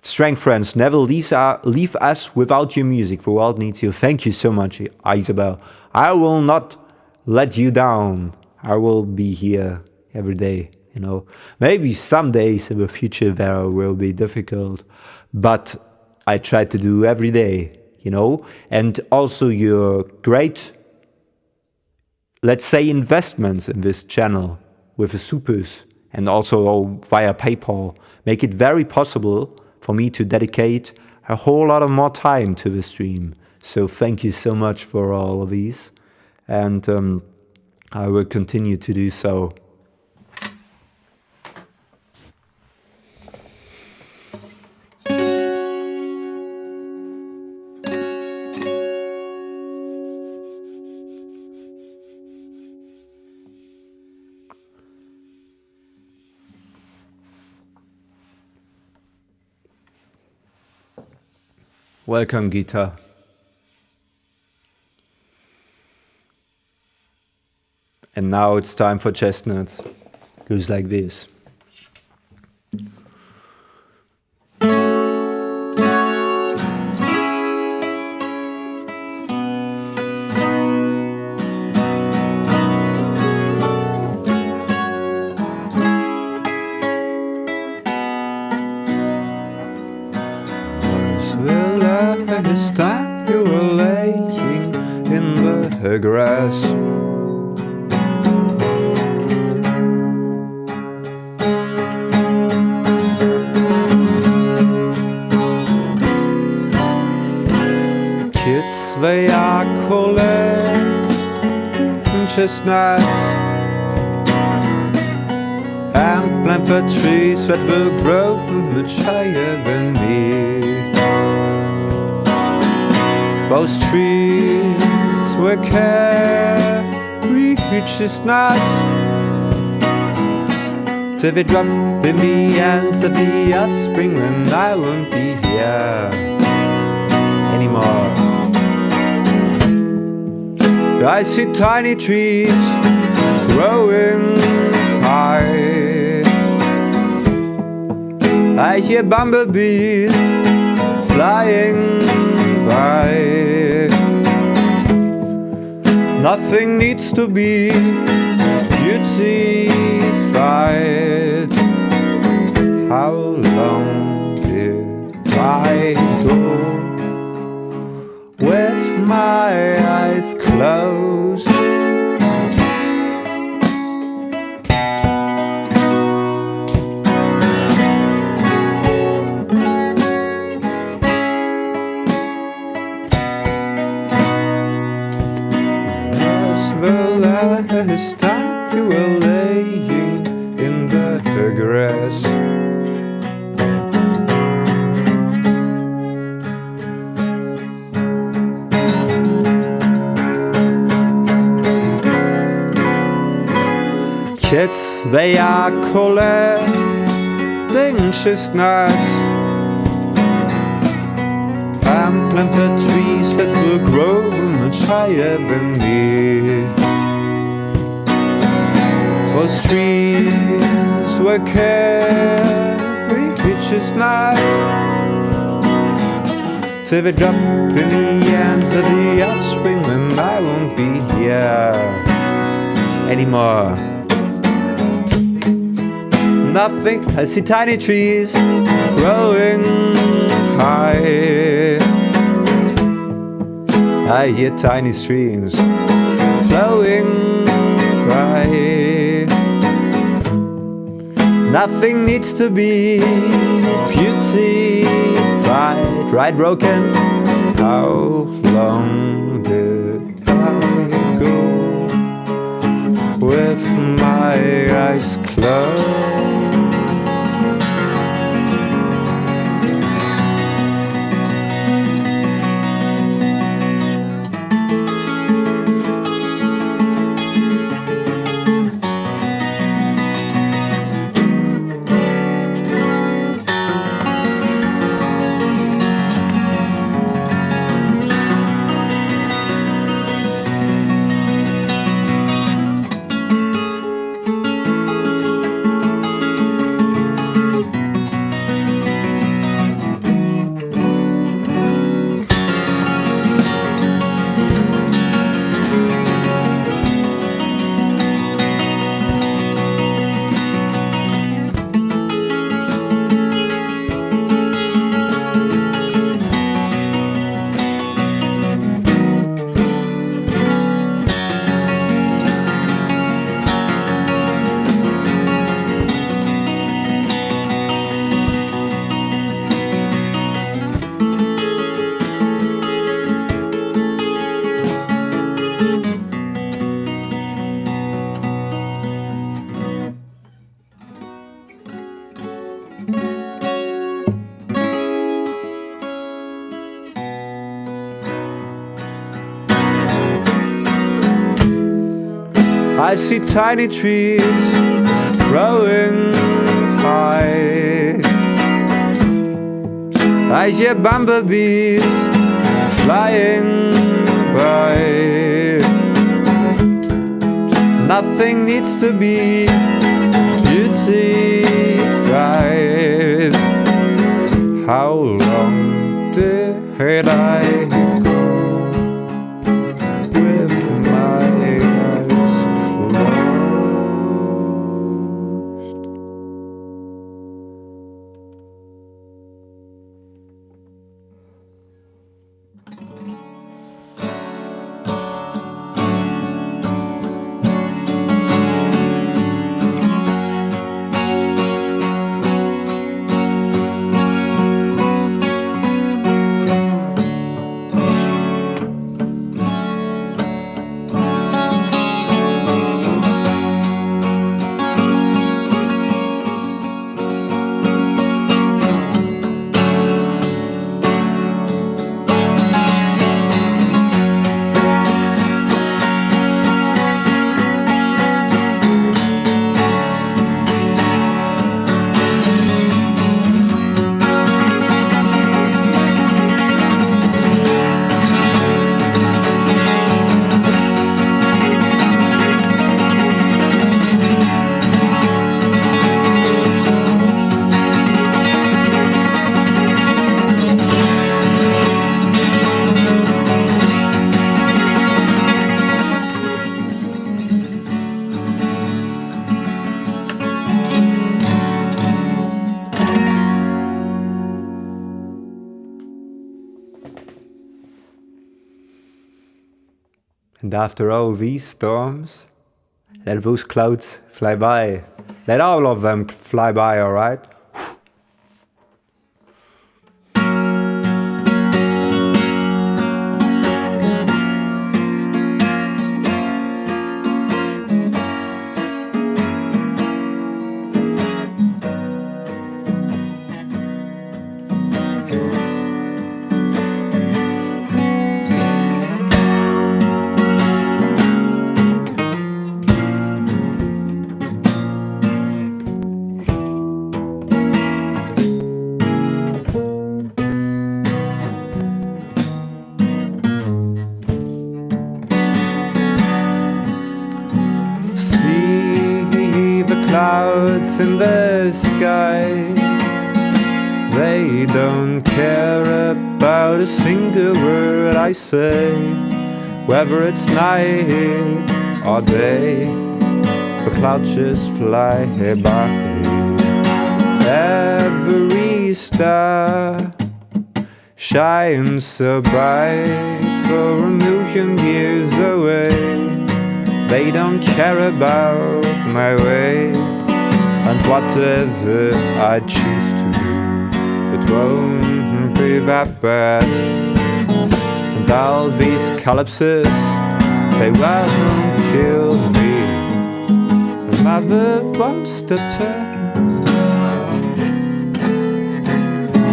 Strength friends, never leave us without your music. The world needs you. Thank you so much, Isabel. I will not let you down. I will be here every day, you know. Maybe some days in the future there will be difficult, but I try to do every day, you know. And also your great, let's say, investments in this channel with the supers and also via PayPal make it very possible for me to dedicate a whole lot of more time to the stream. So thank you so much for all of these. And I will continue to do so. Welcome, guitar. And now it's time for chestnuts. Goes like this. This time you were laying in the grass. Kids, they are collecting chestnuts and plant the trees that will grow much higher than me. Those trees will carry chestnuts till they drop in the ends of the offspring when I won't be here anymore. I see tiny trees growing high. I hear bumblebees flying by. Nothing needs to be beautified. How long did I go with my eyes closed? Last time you were laying in the grass. Kids, they are collecting chestnuts and plant the trees that will grow much higher than me. Those trees will carry chestnuts till they drop in the ends of the offspring and I won't be here anymore. Nothing, I see tiny trees growing high. I hear tiny streams flowing by. Nothing needs to be beautified. Right, broken? How long did I go with my eyes closed? I see tiny trees growing high. I hear bumblebees flying by. Nothing needs to be beautified. How long did I go with my eyes closed? And after all these storms, let those clouds fly by. Let all of them fly by, alright? Clouds in the sky, they don't care about a single word I say, whether it's night or day. The clouds just fly by. Every star shines so bright for a million years away. They don't care about my way, and whatever I choose to do, it won't be that bad. And all these collapses, they won't kill me. The mother wants to turn.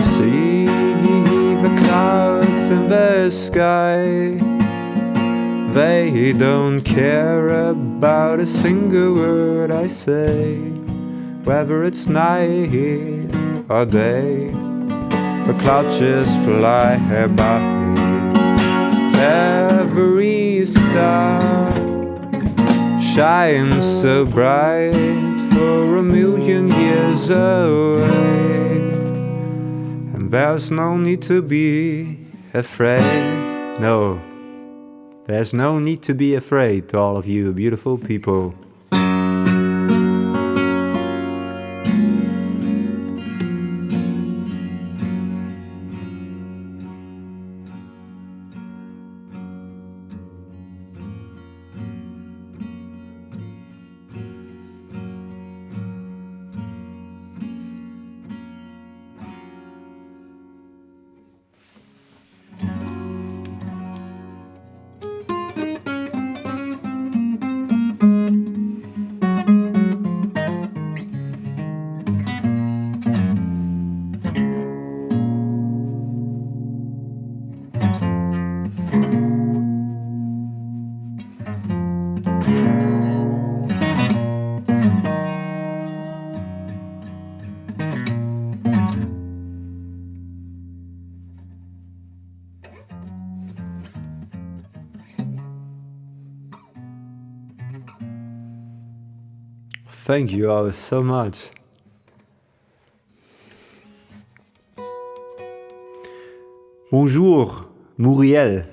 See the clouds in the sky, they don't care about a single word I say, whether it's night or day. The clouds just fly by. Every star shines so bright for a million years away, and there's no need to be afraid. No. There's no need to be afraid to all of you beautiful people. Thank you all so much. Bonjour, Muriel.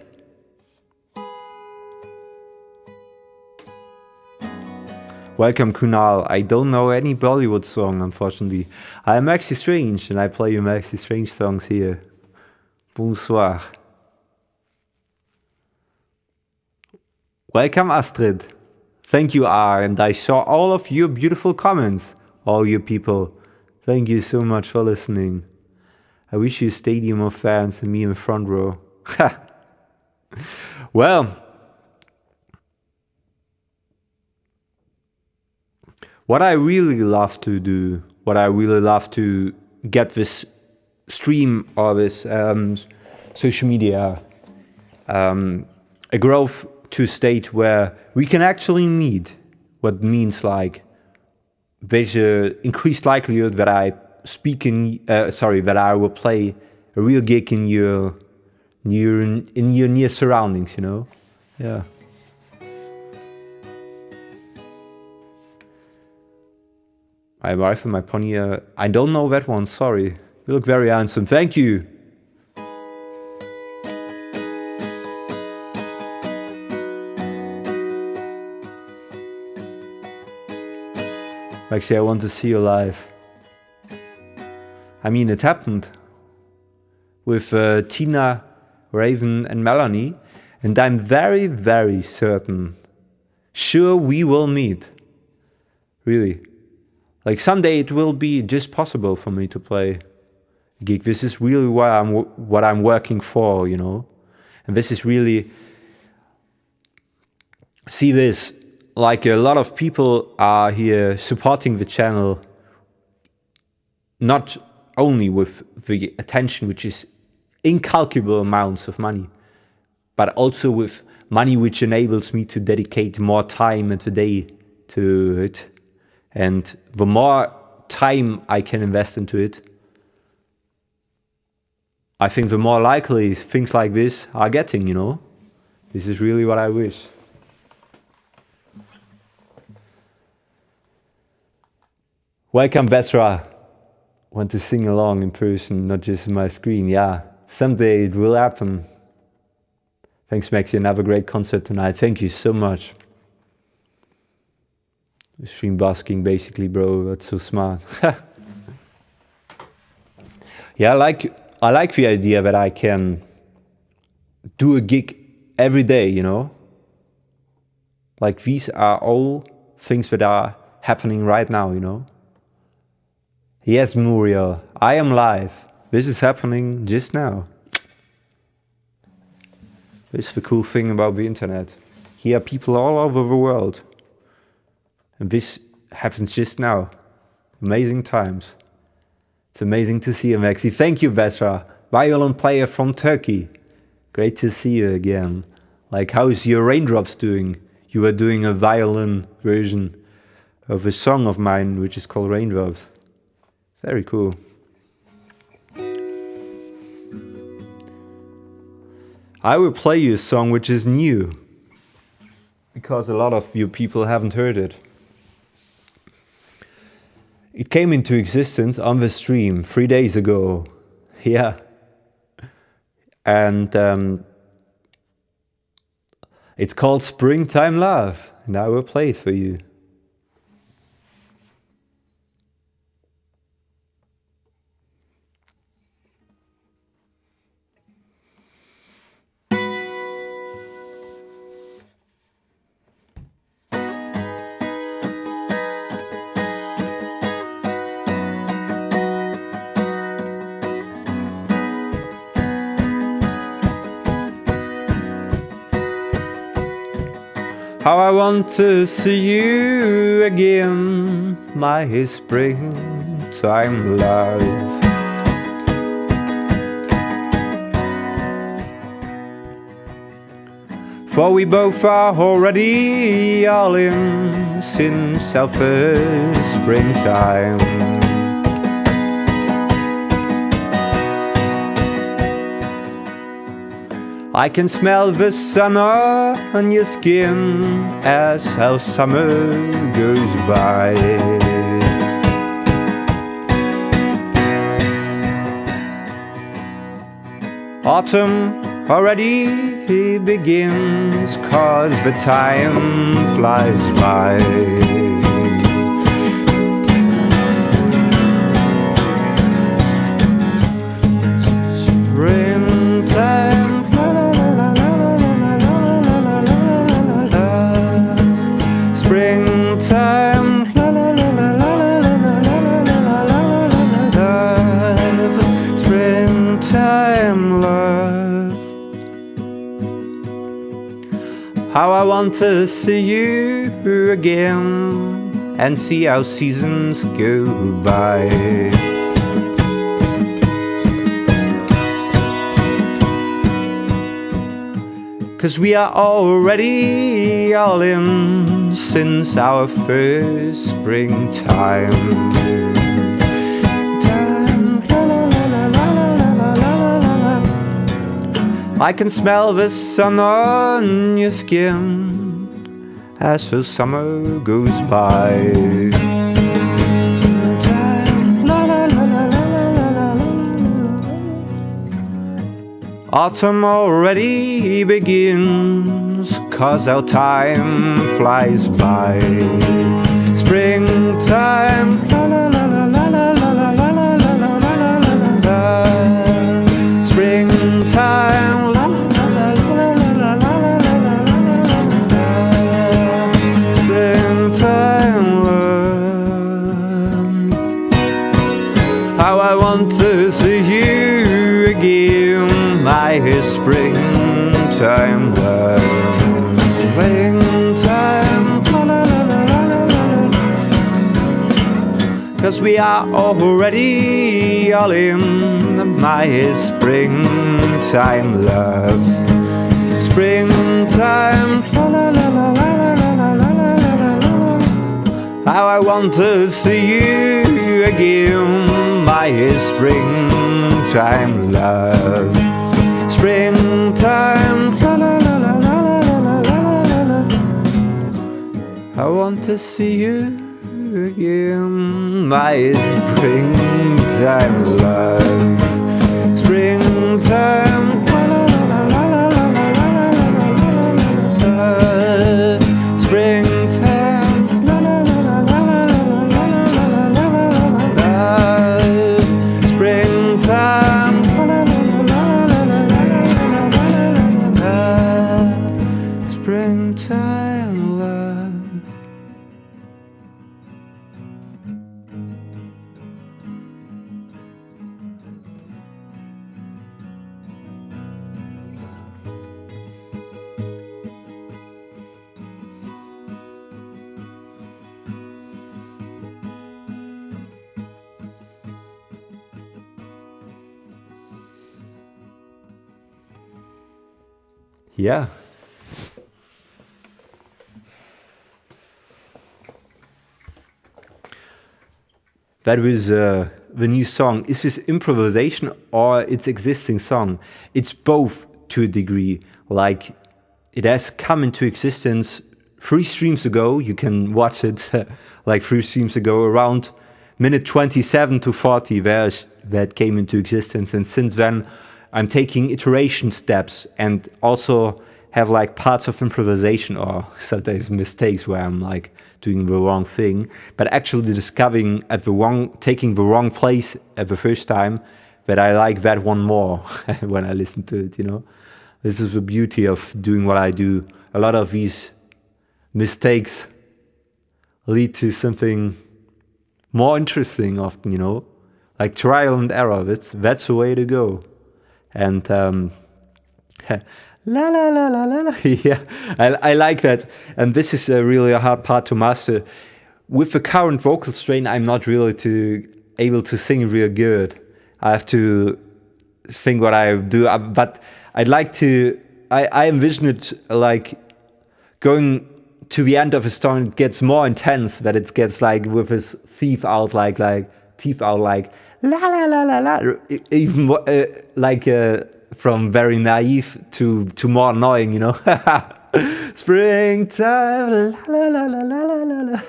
Welcome, Kunal. I don't know any Bollywood song, unfortunately. I'm Maxi Strange, and I play you Maxi Strange songs here. Bonsoir. Welcome, Astrid. Thank you, R, and I saw all of your beautiful comments, all you people. Thank you so much for listening. I wish you a stadium of fans and me in the front row. Well, what I really love to do, what I really love to get this stream or this social media a growth to a state where we can actually meet, what means like there's an increased likelihood that I that I will play a real gig in your near surroundings, you know? Yeah. My wife and my pony, I don't know that one, sorry. You look very handsome, thank you. Maxi, I want to see you live. I mean, it happened with Tina, Raven and Melanie, and I'm very, very sure we will meet. Really. Like someday it will be just possible for me to play a gig. This is really what I'm working for, you know. And this is really, see this, like a lot of people are here supporting the channel, not only with the attention, which is incalculable amounts of money, but also with money which enables me to dedicate more time in the day to it. And the more time I can invest into it, I think the more likely things like this are getting, you know. This is really what I wish. Welcome, Vesra. Want to sing along in person, not just on my screen. Yeah, someday it will happen. Thanks, Maxi, and have a great concert tonight. Thank you so much. Stream basking, basically, bro. That's so smart. Yeah, I like the idea that I can do a gig every day, you know? Like these are all things that are happening right now, you know? Yes, Muriel, I am live. This is happening just now. This is the cool thing about the internet. Here are people all over the world. And this happens just now. Amazing times. It's amazing to see you, Maxi. Thank you, Vesra. Violin player from Turkey. Great to see you again. Like, how's your Raindrops doing? You were doing a violin version of a song of mine, which is called Raindrops. Very cool. I will play you a song which is new, because a lot of you people haven't heard it. It came into existence on the stream 3 days ago. Yeah. And it's called Springtime Love, and I will play it for you. How I want to see you again, my springtime love. For we both are already all in since our first springtime. I can smell the sun on your skin as our summer goes by. Autumn already begins, 'cause the time flies by. Springtime, springtime, springtime love. How I want to see you again and see how seasons go by. Cause we are already all in since our first springtime. I can smell the sun on your skin as the summer goes by. Autumn already begins, 'cause our time flies by. Springtime, springtime, springtime love. How I want to see you again, my springtime love. Springtime, 'cause we are already all in, my springtime love. Springtime, how I want to see you again, my springtime love. Springtime, I want to see you again, my springtime love. Springtime, springtime, springtime, springtime love. Yeah. That was the new song. Is this improvisation or its existing song? It's both to a degree. Like, it has come into existence 3 streams ago. You can watch it like 3 streams ago, around minute 27 to 40 that came into existence. And since then, I'm taking iteration steps and also have like parts of improvisation or sometimes mistakes where I'm like doing the wrong thing, but actually discovering taking the wrong place at the first time, that I like that one more when I listen to it, you know. This is the beauty of doing what I do. A lot of these mistakes lead to something more interesting often, you know, like trial and error. That's the way to go. And la la la la la la. Yeah, I like that. And this is really a hard part to master. With the current vocal strain, I'm not really able to sing real good. I have to think what I do, but I'd like to. I envision it like going to the end of a song. It gets more intense. That it gets like with his teeth out, like la la la la la. Even more, like from very naive to more annoying, you know. Springtime, la la la la la la la.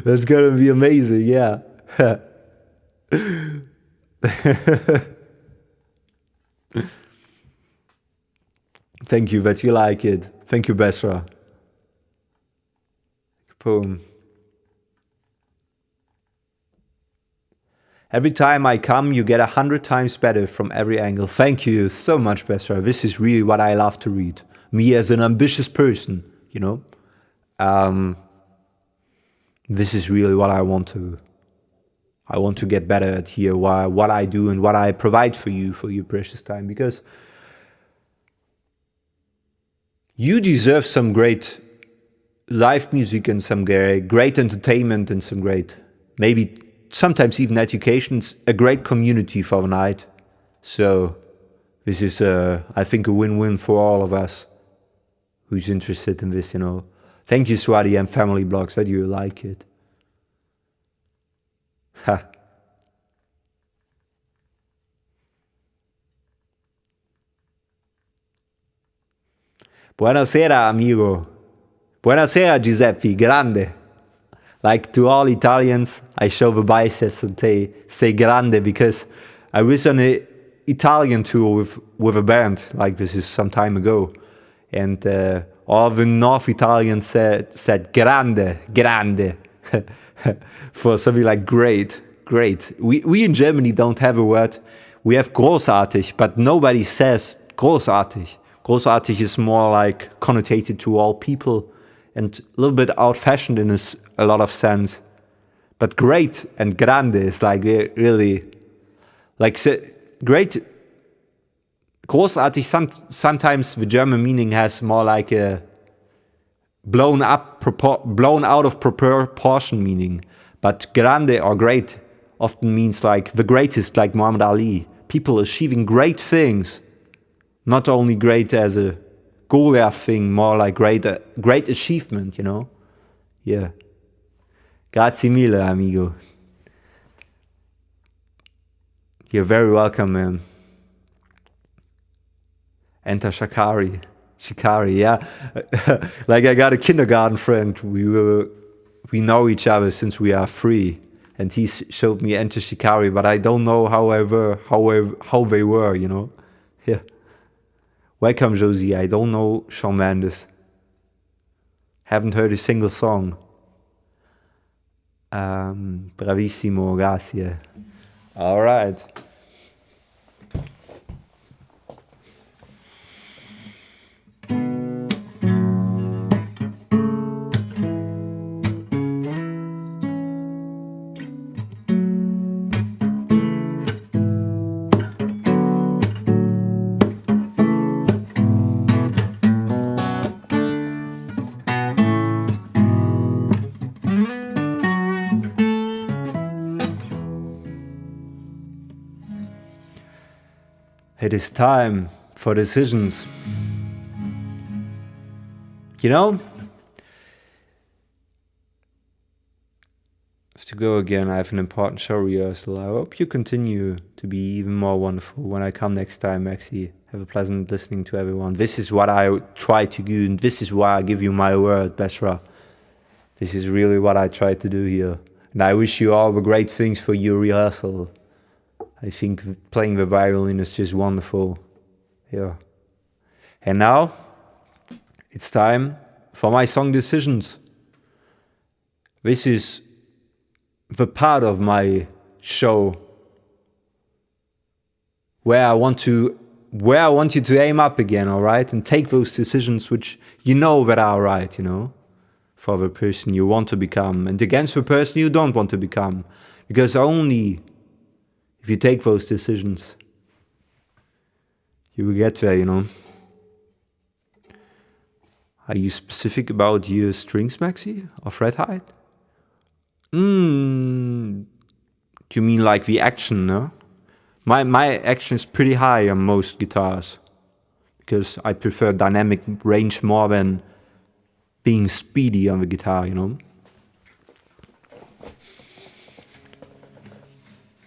That's gonna be amazing, yeah. Thank you that you like it. Thank you, Besra. Poem. Every time I come, you get 100 times better from every angle. Thank you so much, Besra. This is really what I love to read. Me as an ambitious person, you know. This is really what I want to get better at here. What I do and what I provide for your precious time. Because you deserve some great live music and some great entertainment and some great, maybe sometimes even education's a great community for the night. So this is, I think, a win-win for all of us who's interested in this, you know. Thank you, Swati and Family Blogs, that you like it. Ha. Buonasera, amigo. Buonasera, Giuseppe, grande. Like to all Italians, I show the biceps and they say grande because I was on an Italian tour with a band, like this is some time ago. And all the North Italians said grande, grande. For something like great, great. We in Germany don't have a word. We have großartig, but nobody says großartig. Großartig is more like connotated to all people and a little bit old-fashioned in a lot of sense. But great and grande is like really, like great. Großartig, sometimes the German meaning has more like a blown out of proportion meaning. But grande or great often means like the greatest, like Muhammad Ali. People achieving great things. Not only great as a Golia thing, more like great achievement, you know? Yeah. Grazie mille, amigo. You're very welcome, man. Enter Shikari, yeah. Like I got a kindergarten friend. We know each other since we are 3, and he showed me Enter Shikari, but I don't know how they were, you know. Yeah. Welcome, Josie. I don't know Shawn Mendes. Haven't heard a single song. Bravissimo, grazie. All right. It is time for decisions. You know, I have to go again. I have an important show rehearsal. I hope you continue to be even more wonderful when I come next time, Maxi. Have a pleasant listening to everyone. This is what I try to do, and this is why I give you my word, Besra. This is really what I try to do here. And I wish you all the great things for your rehearsal. I think playing the violin is just wonderful. Yeah. And now, it's time for my song decisions. This is the part of my show where I want you to aim up again, all right? And take those decisions which you know that are right, you know? For the person you want to become and against the person you don't want to become. Because only if you take those decisions, you will get there, you know. Are you specific about your strings, Maxi? Or fret height? Do you mean like the action, no? My action is pretty high on most guitars. Because I prefer dynamic range more than being speedy on the guitar, you know.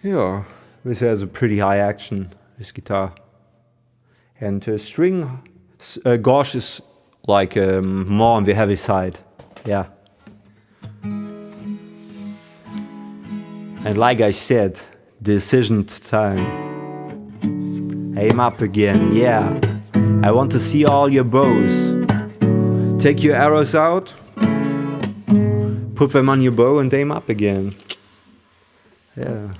Yeah. This has a pretty high action, this guitar. And string gauge is like more on the heavy side. Yeah. And like I said, decision time. Aim up again, yeah. I want to see all your bows. Take your arrows out, put them on your bow and aim up again. Yeah.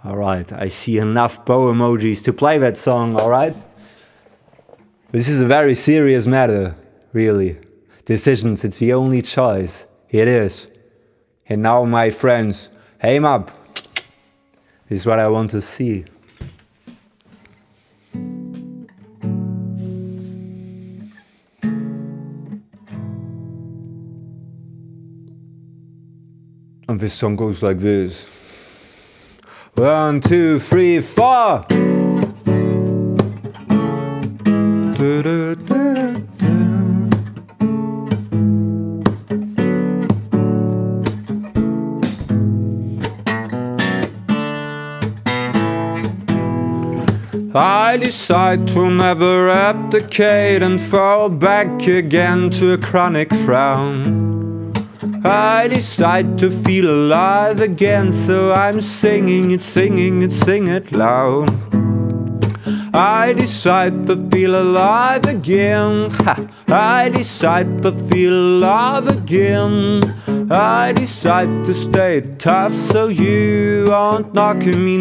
Alright, I see enough bow emojis to play that song, alright? This is a very serious matter, really. Decisions, it's the only choice. It is. And now, my friends, aim up. This is what I want to see. And this song goes like this. 1, 2, 3, 4. I decide to never abdicate and fall back again to a chronic frown. I decide to feel alive again, so I'm singing it, sing it loud. I decide to feel alive again. Ha! I decide to feel alive again. I decide to stay tough, so you aren't knock me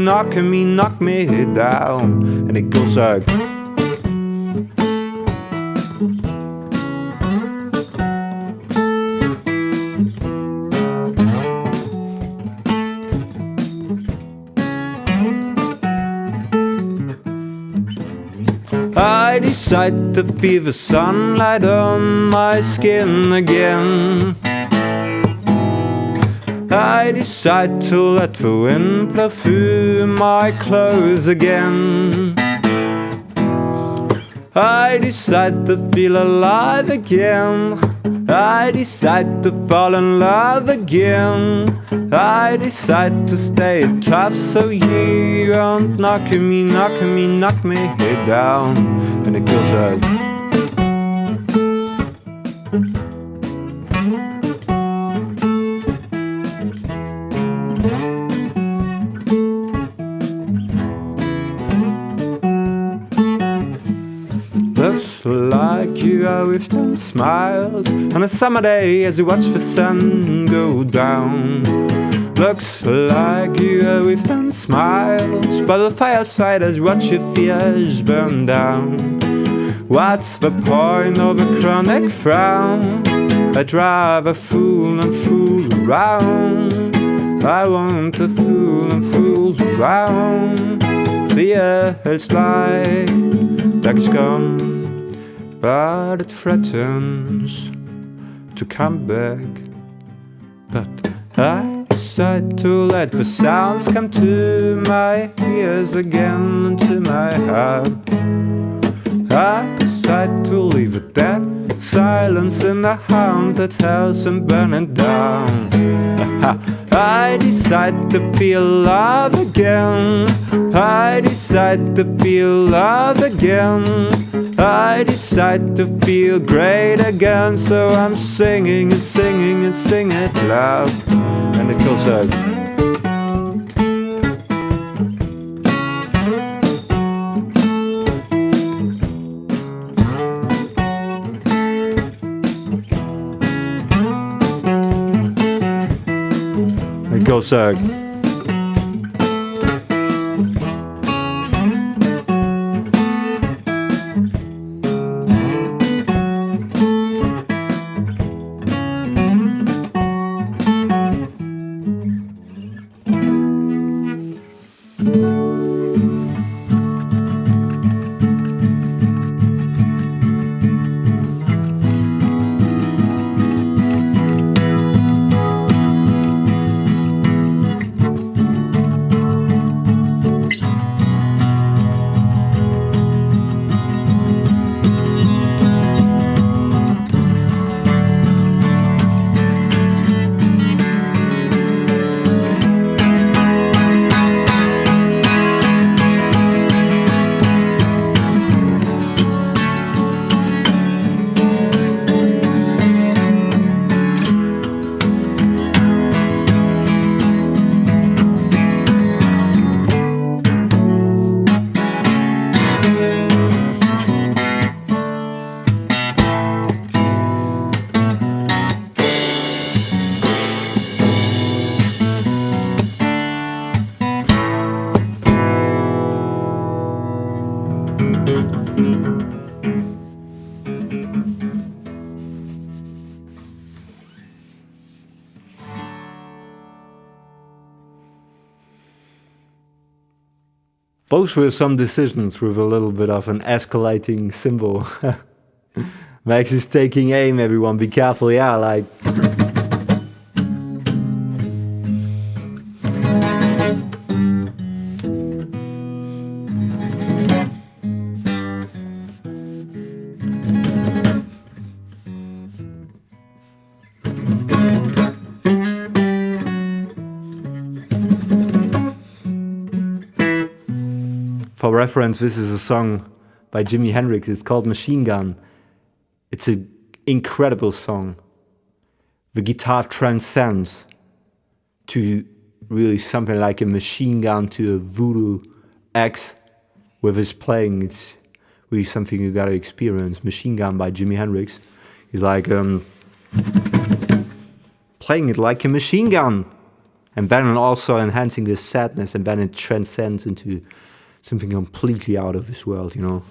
down. And it goes like. I decide to feel the sunlight on my skin again. I decide to let the wind blow through my clothes again. I decide to feel alive again. I decide to fall in love again. I decide to stay tough, so you won't knock me down. And it goes like. Looks like you are with them smiled on a summer day as you watch the sun go down. Looks like you are with them smiles by the fireside as you watch your fears burn down. What's the point of a chronic frown? I'd rather fool and fool around. I want to fool and fool around. Feels like it's gone, but it threatens to come back. But I decide to let the sounds come to my ears again and to my heart. I decide to leave it dead silence in the haunted house and burn it down. I decide to feel love again. I decide to feel love again. I decide to feel great again, so I'm singing and singing and sing it loud. And it goes like. It goes like. Those were some decisions with a little bit of an escalating symbol. Max is taking aim, everyone, be careful, yeah, like... For reference, this is a song by Jimi Hendrix. It's called Machine Gun. It's an incredible song. The guitar transcends to really something like a machine gun to a voodoo axe with his playing. It's really something you gotta experience. Machine Gun by Jimi Hendrix. He's like playing it like a machine gun, and then also enhancing the sadness, and then it transcends into something completely out of this world, you know.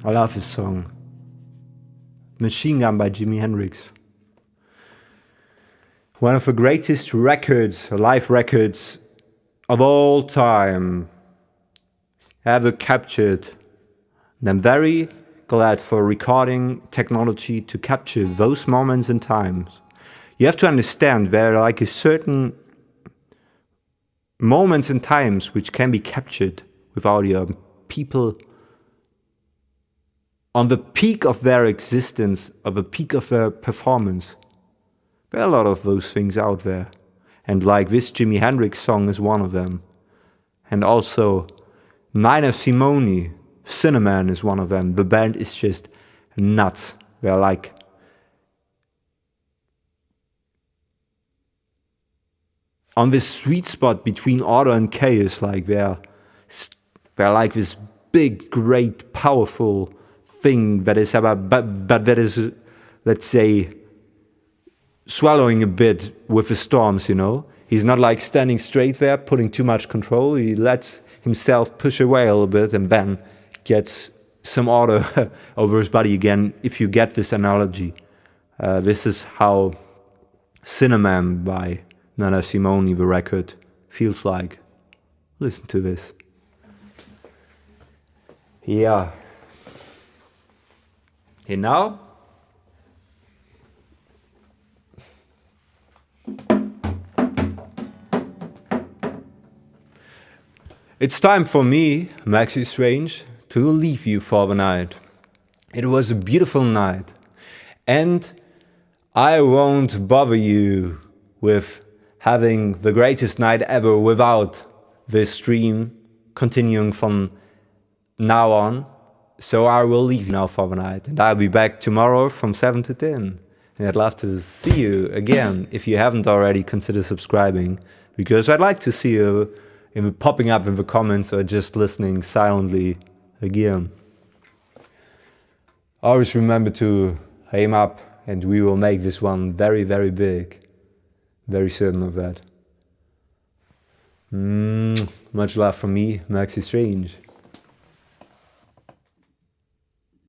I love this song. Machine Gun by Jimi Hendrix. One of the greatest records, live records of all time ever captured. And I'm very glad for recording technology to capture those moments in times. You have to understand there are like a certain moments in times which can be captured with audio. People on the peak of their existence, of the peak of their performance. There are a lot of those things out there. And like this Jimi Hendrix song is one of them. And also Nina Simone, Cinnamon is one of them. The band is just nuts. They're like on this sweet spot between order and chaos. Like they're like this big, great, powerful thing that is about, but that is, let's say, swallowing a bit with the storms, you know. He's not like standing straight there, putting too much control. He lets himself push away a little bit and then gets some order over his body again, if you get this analogy. This is how Cinnamon by Nina Simone, the record, feels like. Listen to this. Yeah. And now, it's time for me, Maxi Strange, to leave you for the night. It was a beautiful night, and I won't bother you with having the greatest night ever without this stream continuing from now on. So I will leave you now for the night, and I'll be back tomorrow from 7 to 10. And I'd love to see you again. If you haven't already, consider subscribing, because I'd like to see you popping up in the comments or just listening silently again. Always remember to aim up and we will make this one very, very big. Very certain of that. Much love from me, Maxi Strange.